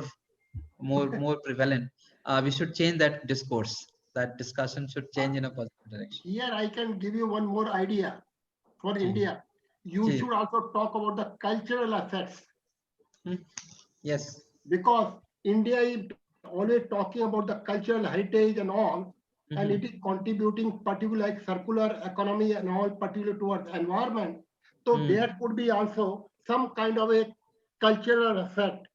prevalent. We should change that discourse. That discussion should change in a positive direction. Here I can give you one more idea for Okay. India. You Okay. should also talk about the cultural assets. Yes. Because India is always talking about the cultural heritage and all, and it is contributing particularly like circular economy and all, particularly towards environment. So there could be also some kind of a cultural asset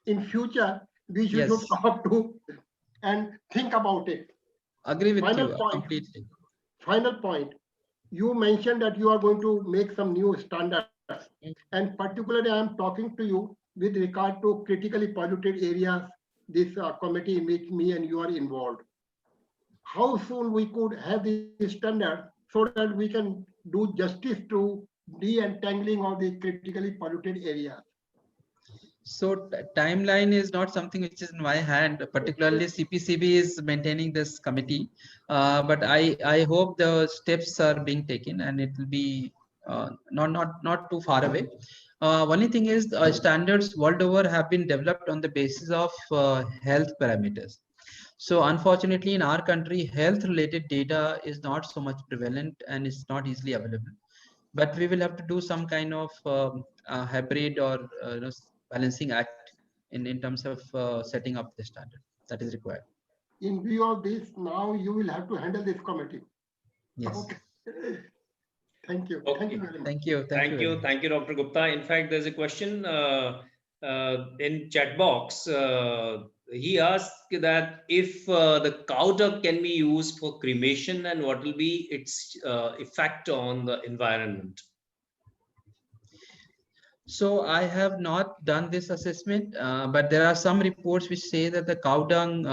in future which you should Yes. talk to and think about it. Agree with Final you point. completely. Final point. You mentioned that you are going to make some new standards, and particularly I am talking to you with regard to critically polluted areas, this committee in which me and you are involved. how soon we could have this standard so that we can do justice to de-entangling of the critically polluted areas. So timeline is not something which is in my hand. Particularly CPCB is maintaining this committee, but I hope the steps are being taken and it will be not too far away. Only thing is standards world over have been developed on the basis of health parameters. So unfortunately, in our country, health related data is not so much prevalent and it's not easily available. But we will have to do some kind of hybrid or balancing act in terms of setting up the standard that is required. In view of this, now you will have to handle this committee. Yes. Okay. Thank you. Okay. Thank you very much. Thank you. Thank you, Dr. Gupta. In fact, there's a question in chat box. He asked that if the cow dung can be used for cremation and what will be its effect on the environment. So I have not done this assessment, but there are some reports which say that the cow dung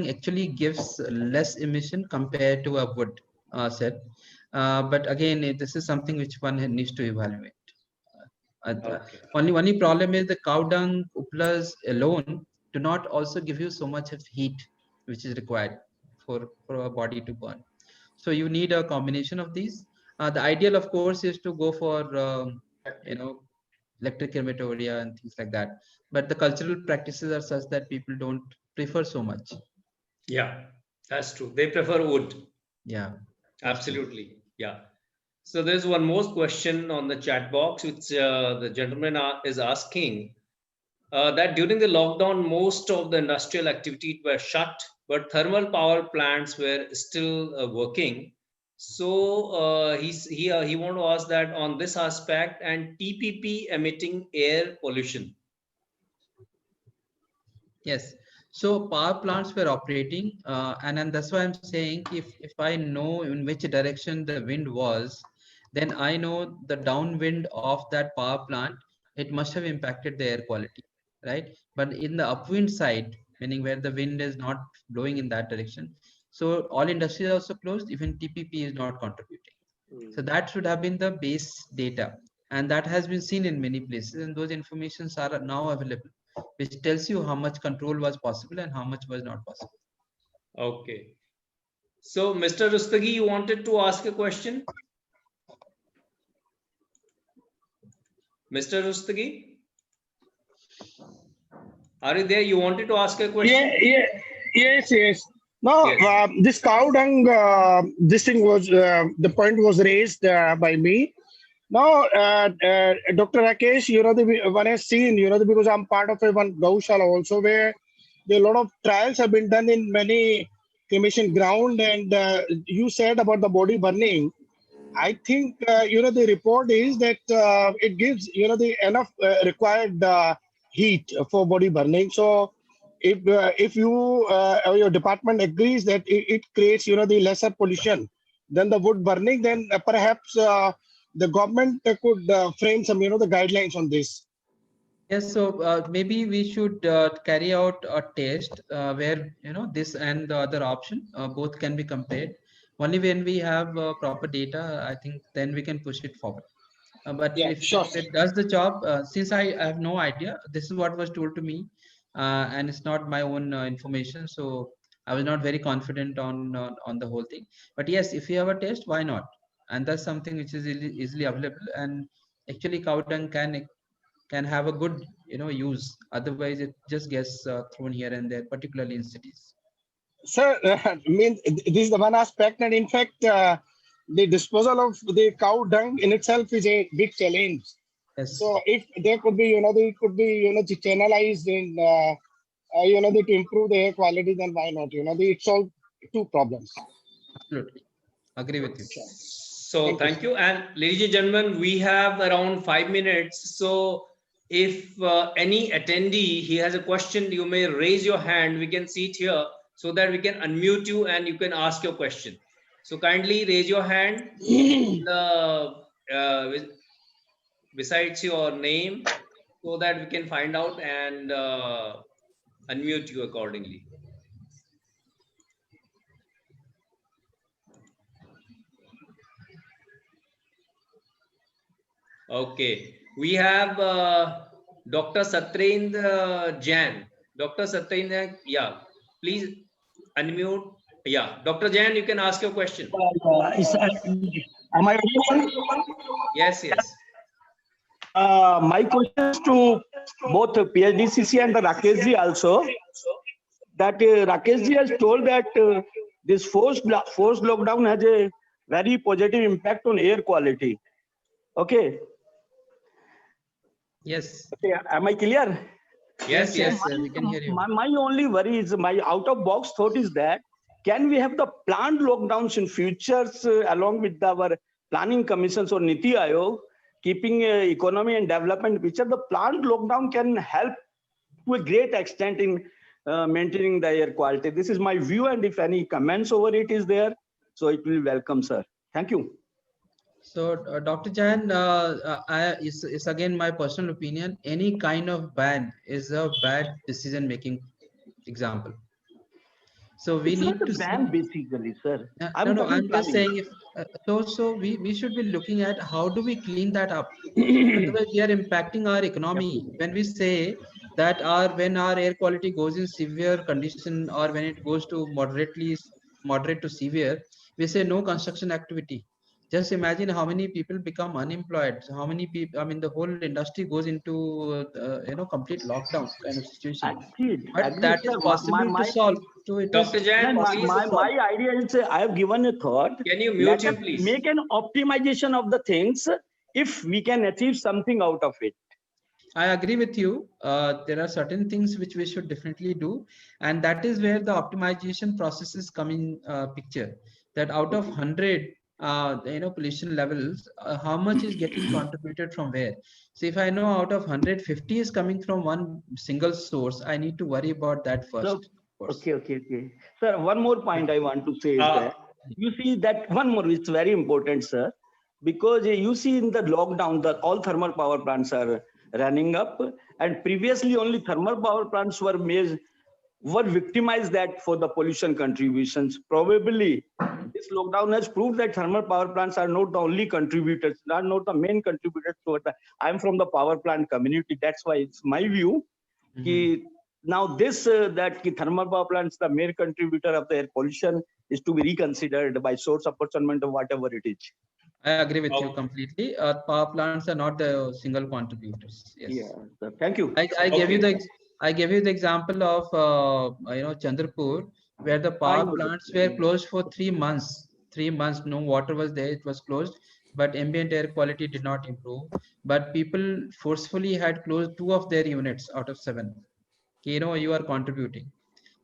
actually gives less emission compared to a wood set. But again, this is something which one needs to evaluate. Okay. Only problem is the cow dung uplas alone do not also give you so much of heat which is required for a body to burn. So you need a combination of these. The ideal, of course, is to go for electric crematoria and things like that. But the cultural practices are such that people don't prefer so much. Yeah, that's true. They prefer wood. Yeah, absolutely. Yeah. So there's one more question on the chat box, which the gentleman is asking that during the lockdown, most of the industrial activities were shut, but thermal power plants were still working. So he want to ask that on this aspect and TPP emitting air pollution. Yes. So power plants were operating, and that's why I'm saying if I know in which direction the wind was, then I know the downwind of that power plant, it must have impacted the air quality, right? But in the upwind side, meaning where the wind is not blowing in that direction, so all industries are also closed, even TPP is not contributing. So that should have been the base data, and that has been seen in many places, and those informations are now available, which tells you how much control was possible and how much was not possible. Okay. So, Mr. Rustagi, you wanted to ask a question? Mr. Rustagi? Are you there? You wanted to ask a question? Yes. No, Yes. this cow dung, this thing was, the point was raised by me. Now, Dr. Rakesh, one has seen, because I'm part of one Gaushala also, where a lot of trials have been done in many cremation ground, and you said about the body burning. I think, the report is that it gives, the enough required heat for body burning. So, if you your department agrees that it creates, the lesser pollution than the wood burning, then perhaps the government could frame some, the guidelines on this. Yes, so maybe we should carry out a test where this and the other option both can be compared. Only when we have proper data, I think then we can push it forward. But Yeah, if sure. it does the job, since I have no idea, this is what was told to me, and it's not my own information, so I was not very confident on the whole thing. But yes, if you have a test, why not? And that's something which is easily available, and actually cow dung can have a good use. Otherwise, it just gets thrown here and there, particularly in cities. Sir, this is the one aspect, and in fact, the disposal of the cow dung in itself is a big challenge. Yes. So if there could be, they could be, channelized in, to improve the air quality, then why not? It solves two problems. Absolutely. Agree with you. So thank you. And ladies and gentlemen, we have around 5 minutes. So if any attendee, he has a question, you may raise your hand. We can see it here so that we can unmute you and you can ask your question. So kindly raise your hand besides your name so that we can find out and unmute you accordingly. Okay. We have Dr. Satrendra Jain. Dr. Satrendra, yeah, please unmute. Yeah, Dr. Jain, you can ask your question. Am I audible? Yes, yes. My question is to both PSDCC and the Rakesh ji also. That Rakesh ji has told that this forced lockdown has a very positive impact on air quality. Okay. Yes. Okay. Am I clear? Yes, Yes, yes. we can hear you. My only worry is, my out of box thought is that can we have the planned lockdowns in futures along with our planning commissions or Niti Aayog, keeping economy and development picture? The planned lockdown can help to a great extent in maintaining the air quality. This is my view, and if any comments over it is there, so it will welcome, sir. Thank you. So, Dr. Jain, it's again my personal opinion. Any kind of ban is a bad decision-making example. So we It's need not to a ban, see. basically, sir. No, I'm just planning. saying if so we should be looking at how do we clean that up. Otherwise, we are impacting our economy. When we say that when our air quality goes in severe condition or when it goes to moderate to severe, we say no construction activity. Just imagine how many people become unemployed. How many people? I mean, the whole industry goes into complete lockdown kind of situation. But that is sir. possible to solve. So it is Dr. Jain, possible please. to solve. My idea is, I have given a thought. Can you mute Let him, us please? make an optimization of the things if we can achieve something out of it. I agree with you. There are certain things which we should definitely do, and that is where the optimization processes come in picture. That out of 100, pollution levels, how much is getting contributed from where? So if I know out of 150 is coming from one single source, I need to worry about that first. So, okay. Sir, one more point I want to say is that you see that one more, it's very important, sir, because you see in the lockdown, all thermal power plants are running up, and previously only thermal power plants were victimized that for the pollution contributions. Probably this lockdown has proved that thermal power plants are not the only contributors, are not the main contributors to it. I'm from the power plant community. That's why it's my view. Now this that thermal power plants, the main contributor of the air pollution, is to be reconsidered by source apportionment or whatever it is. I agree with you completely. Power plants are not the single contributors. Yes. Yeah. Sir. Thank you. I gave you the example of Chandrapur, where the power plants were closed for 3 months. 3 months, no water was there; it was closed. But ambient air quality did not improve. But people forcefully had closed 2 of their units out of 7. You are contributing.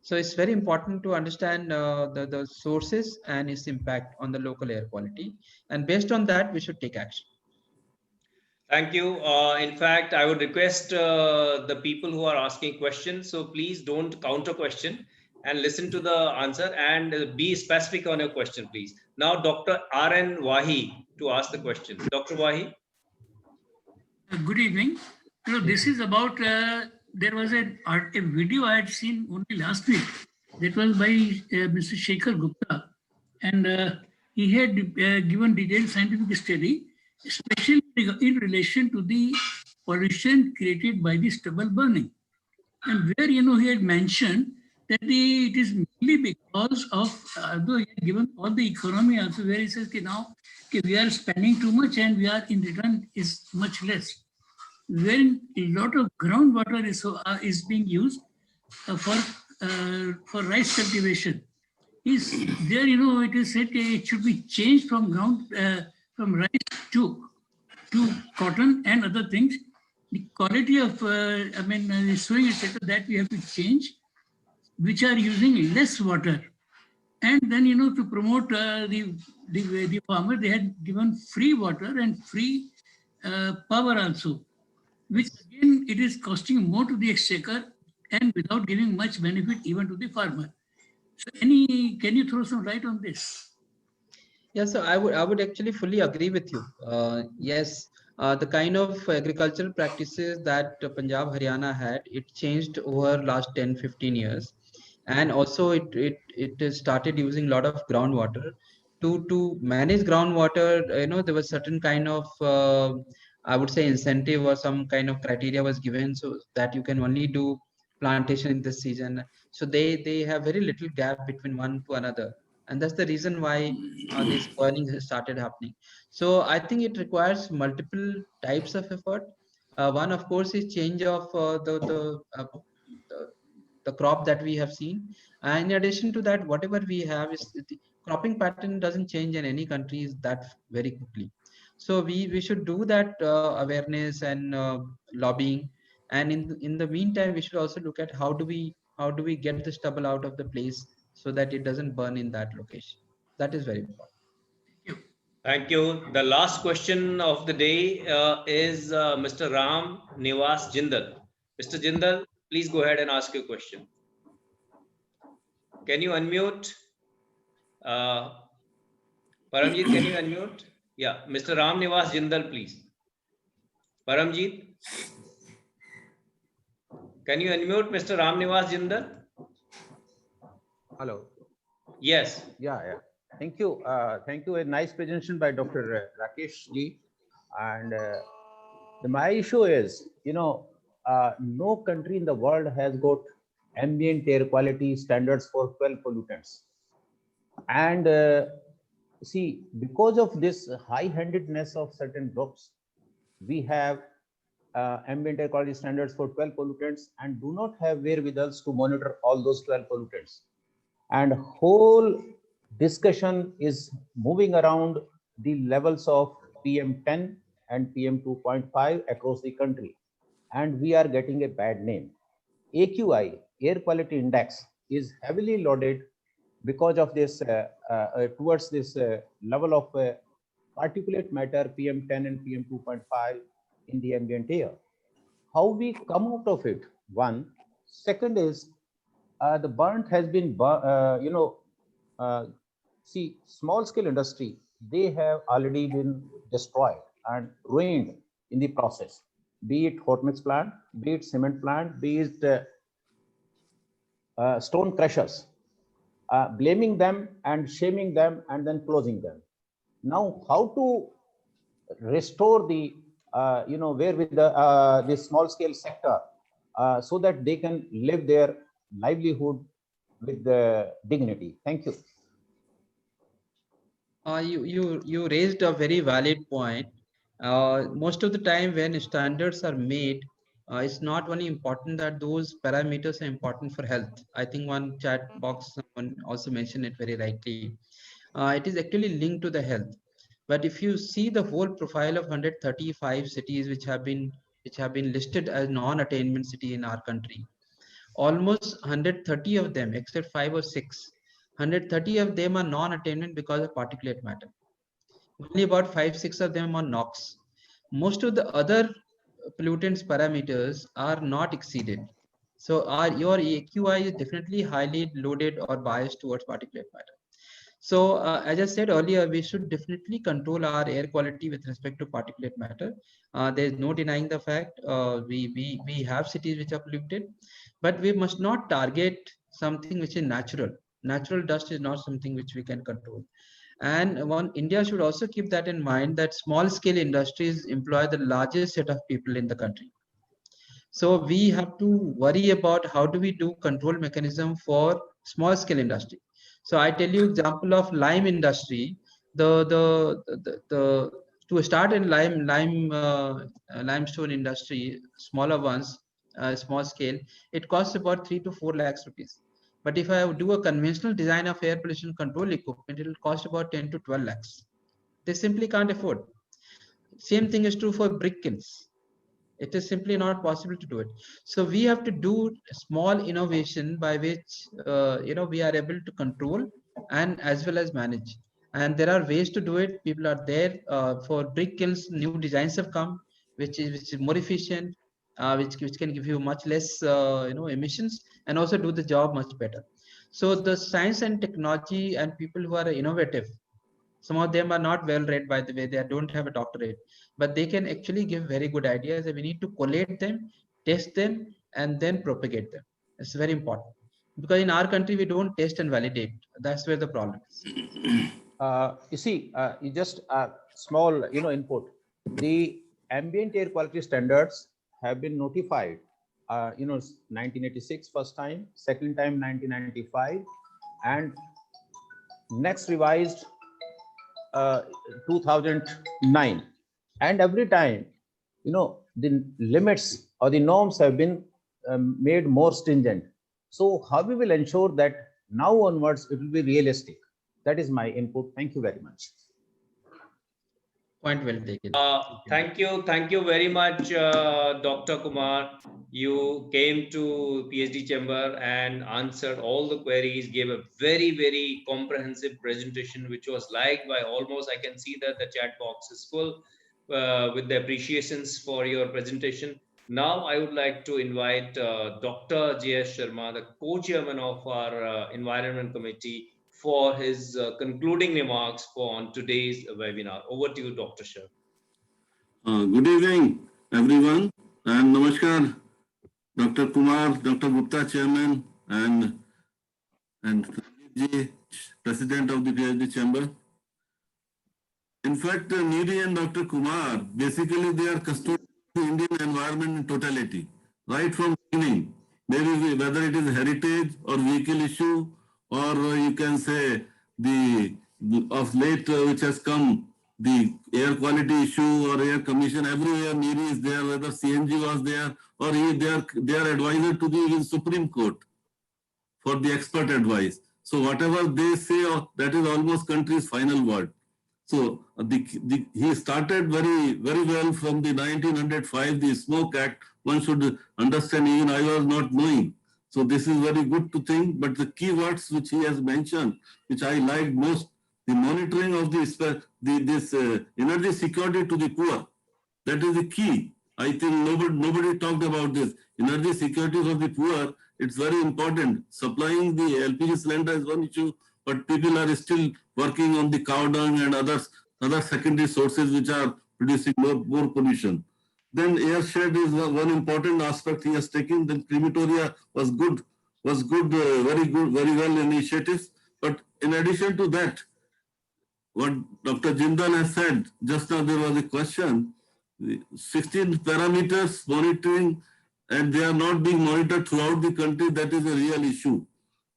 So it's very important to understand the sources and its impact on the local air quality. And based on that, we should take action. Thank you. In fact, I would request the people who are asking questions, so please don't counter question and listen to the answer and be specific on your question, please. Now, Dr. R.N. Wahi to ask the question. Dr. Wahi. Good evening. This is about, there was a video I had seen only last week. That was by Mr. Shekhar Gupta. And he had given detailed scientific study, especially in relation to the pollution created by the stubble burning. And where, he had mentioned that it is mainly because of, although he had given all the economy also, where he says, now we are spending too much and we are in return is much less. When a lot of groundwater is being used for rice cultivation, is there, it is said it should be changed from rice to cotton and other things. The quality of, the sowing, etc., that we have to change, which are using less water. And then, to promote the farmer, they had given free water and free power also, which again, it is costing more to the exchequer and without giving much benefit even to the farmer. So can you throw some light on this? Yes, so I would actually fully agree with you. Yes, the kind of agricultural practices that Punjab, Haryana had, it changed over last 10-15 years. And also it started using a lot of groundwater. To manage groundwater, there was certain kind of I would say incentive or some kind of criteria was given so that you can only do plantation in this season. So they have very little gap between one to another, and that's the reason why this burning has started happening. So I think it requires multiple types of effort. One, of course, is change of the the crop that we have seen. And in addition to that, whatever we have is the cropping pattern doesn't change in any countries that very quickly. So we should do that awareness and lobbying. And in the meantime, we should also look at how do we get the stubble out of the place so that it doesn't burn in that location. That is very important. Thank you. The last question of the day is Mr. Ram Nivas Jindal. Mr. Jindal, please go ahead and ask your question. Can you unmute? Paramjit, can you unmute? Yeah, Mr. Ram Nivas Jindal, please. Paramjit, can you unmute Mr. Ram Nivas Jindal? Hello. Yes. Yeah. Thank you. Thank you. A nice presentation by Dr. Rakesh ji. And my issue is, no country in the world has got ambient air quality standards for 12 pollutants. And see, because of this high-handedness of certain groups, we have ambient air quality standards for 12 pollutants and do not have wherewithal to monitor all those 12 pollutants. And whole discussion is moving around the levels of PM10 and PM2.5 across the country. And we are getting a bad name. AQI, Air Quality Index, is heavily loaded because of this, towards this level of particulate matter PM10 and PM2.5 in the ambient air. How we come out of it? One. Second is the burnt has been, see, small scale industry, they have already been destroyed and ruined in the process, be it hot mix plant, be it cement plant, be it stone crushers, blaming them and shaming them and then closing them. Now, how to restore the, where with the this small scale sector so that they can live their livelihood with the dignity. Thank you. You raised a very valid point. Most of the time when standards are made, it's not only important that those parameters are important for health. I think one chat box someone also mentioned it very rightly. It is actually linked to the health. But if you see the whole profile of 135 cities which have been listed as non-attainment city in our country, almost 130 of them, except 5 or 6, 130 of them are non-attainment because of particulate matter. Only about 5-6 of them are NOx. Most of the other pollutants parameters are not exceeded. So your AQI is definitely highly loaded or biased towards particulate matter. So as I said earlier, we should definitely control our air quality with respect to particulate matter. There is no denying the fact we have cities which are polluted, but we must not target something which is natural. Natural dust is not something which we can control. And India should also keep that in mind, that small scale industries employ the largest set of people in the country. So we have to worry about how do we do control mechanism for small scale industry. So I tell you example of lime industry. To start in limestone industry, smaller ones, small scale, it costs about 3 to 4 lakhs rupees. But if I do a conventional design of air pollution control equipment, it will cost about 10 to 12 lakhs. They simply can't afford. Same thing is true for brick kilns. It is simply not possible to do it. So we have to do small innovation by which we are able to control and as well as manage. And there are ways to do it. People are there for brick kilns. New designs have come, which is more efficient, which can give you much less emissions and also do the job much better. So the science and technology and people who are innovative, some of them are not well read, by the way, they don't have a doctorate, but they can actually give very good ideas, and we need to collate them, test them, and then propagate them. It's very important, because in our country we don't test and validate. That's where the problem is. You see, you just small input. The ambient air quality standards have been notified. 1986 first time, second time 1995, and next revised 2009. And every time, the limits or the norms have been made more stringent. So how we will ensure that now onwards it will be realistic? That is my input. Thank you very much. Point well taken. Thank you very much, Dr. Kumar. You came to PhD chamber and answered all the queries, gave a very comprehensive presentation, which was liked by almost, I can see that the chat box is full with the appreciations for your presentation. Now I would like to invite Dr. J.S. Sharma, the co-chairman of our Environment Committee, for his concluding remarks on today's webinar. Over to you, Dr. Sharma. Good evening, everyone, and namaskar, Dr. Kumar, Dr. Gupta, Chairman, and Ji, President of the PhD Chamber. In fact, Nidhi and Dr. Kumar, basically they are custodians of the Indian environment in totality, right from beginning. Maybe whether it is heritage or vehicle issue, or you can say the of late which has come, the air quality issue or air commission, everywhere Nidhi is there, whether CNG was there, or they are advisor to the Supreme Court for the expert advice. So whatever they say, that is almost country's final word. So he started very well from the 1905, the Smoke Act. One should understand, even I was not knowing. So this is very good to think, but the key words which he has mentioned, which I liked most, the monitoring of this energy security to the poor, that is the key. I think nobody talked about this. Energy security for the poor, it's very important. Supplying the LPG cylinder is one issue, but people are still working on the cow dung and other secondary sources which are producing more pollution. Then air shed is one important aspect he has taken. Then crematoria was good, very well initiatives. But in addition to that, what Dr. Jindal has said, just now there was a question, 16 parameters monitoring, and they are not being monitored throughout the country. That is a real issue.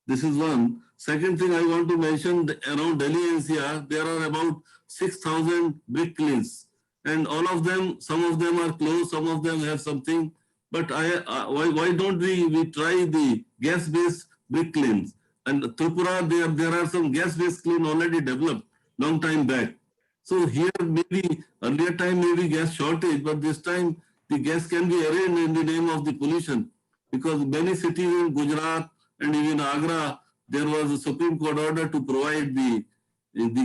This is one. Second thing I want to mention, around Delhi NCR, there are about 6,000 brick kilns. And all of them, some of them are closed, some of them have something. But why don't we try the gas-based brick kilns? And Tripura, there are some gas-based kilns already developed long time back. So here maybe, earlier time maybe gas shortage, but this time the gas can be arranged in the name of the pollution. Because many cities in Gujarat and even Agra, there was a Supreme Court order to provide the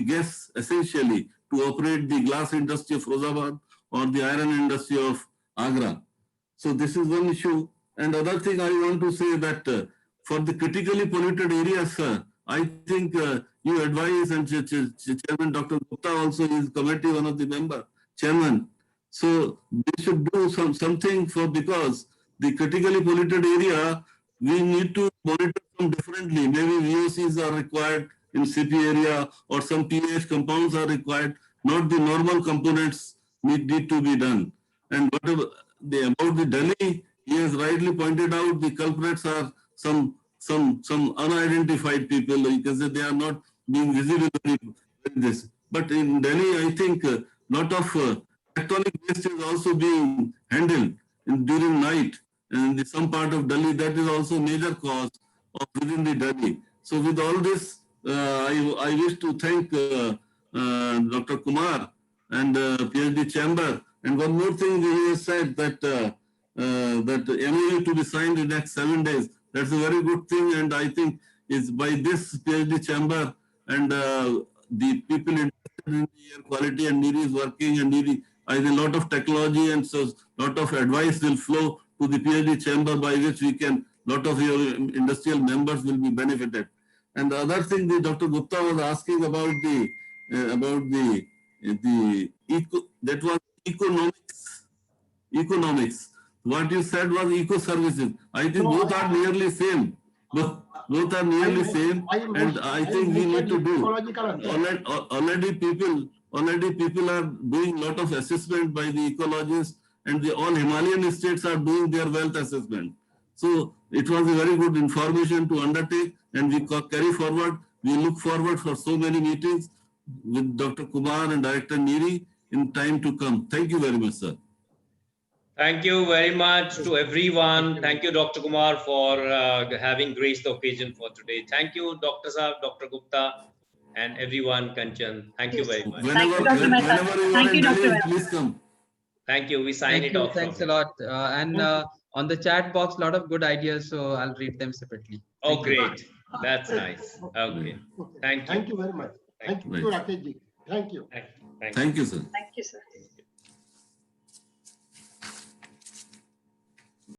gas essentially to operate the glass industry of Firozabad or the iron industry of Agra. So this is one issue. And other thing I want to say that for the critically polluted areas, I think you advise, and Chairman Dr. Gupta also is committee, one of the chairman. So they should do something because the critically polluted area, we need to monitor them differently. Maybe VOCs are required in CP area, or some pH compounds are required. Not the normal components need to be done. And whatever about the Delhi, he has rightly pointed out the culprits are some unidentified people. You can say they are not being visible in this. But in Delhi, I think a lot of electronic waste is also being handled during night. And in some part of Delhi, that is also major cause of within the Delhi. So with all this, I wish to thank Dr. Kumar and PhD Chamber. And one more thing he has said that that MOU to be signed in the next 7 days. That's a very good thing, and I think is by this PhD Chamber and the people interested in air quality, and Nidhi is working, and Nidhi, I think a lot of technology and so lot of advice will flow to the PhD Chamber, by which we can, lot of your industrial members will be benefited. And the other thing that Dr. Gupta was asking about that was economics. What you said was eco services. I think both are nearly same. Both are nearly same, and I think we need to do. Already people already people are doing lot of assessment by the ecologists, and all Himalayan states are doing their wealth assessment. So it was a very good information to undertake, and we carry forward. We look forward for so many meetings with Dr. Kumar and Director Neeri in time to come. Thank you very much, sir. Thank you very much to everyone. Thank you, Dr. Kumar, for having graced the occasion for today. Thank you, Dr. Saab, Dr. Gupta, and everyone, Kanchan. Thank you very much. Whenever you are in Delhi, please come. Thank you. We sign Thank it you. off. Thanks a lot. And on the chat box, a lot of good ideas. So I'll read them separately. Oh, Thank you. great. That's nice. Okay. Thank you. Thank you very much. Thank you, Rakesh ji. Thank you. Thank you, sir. Thank you, sir.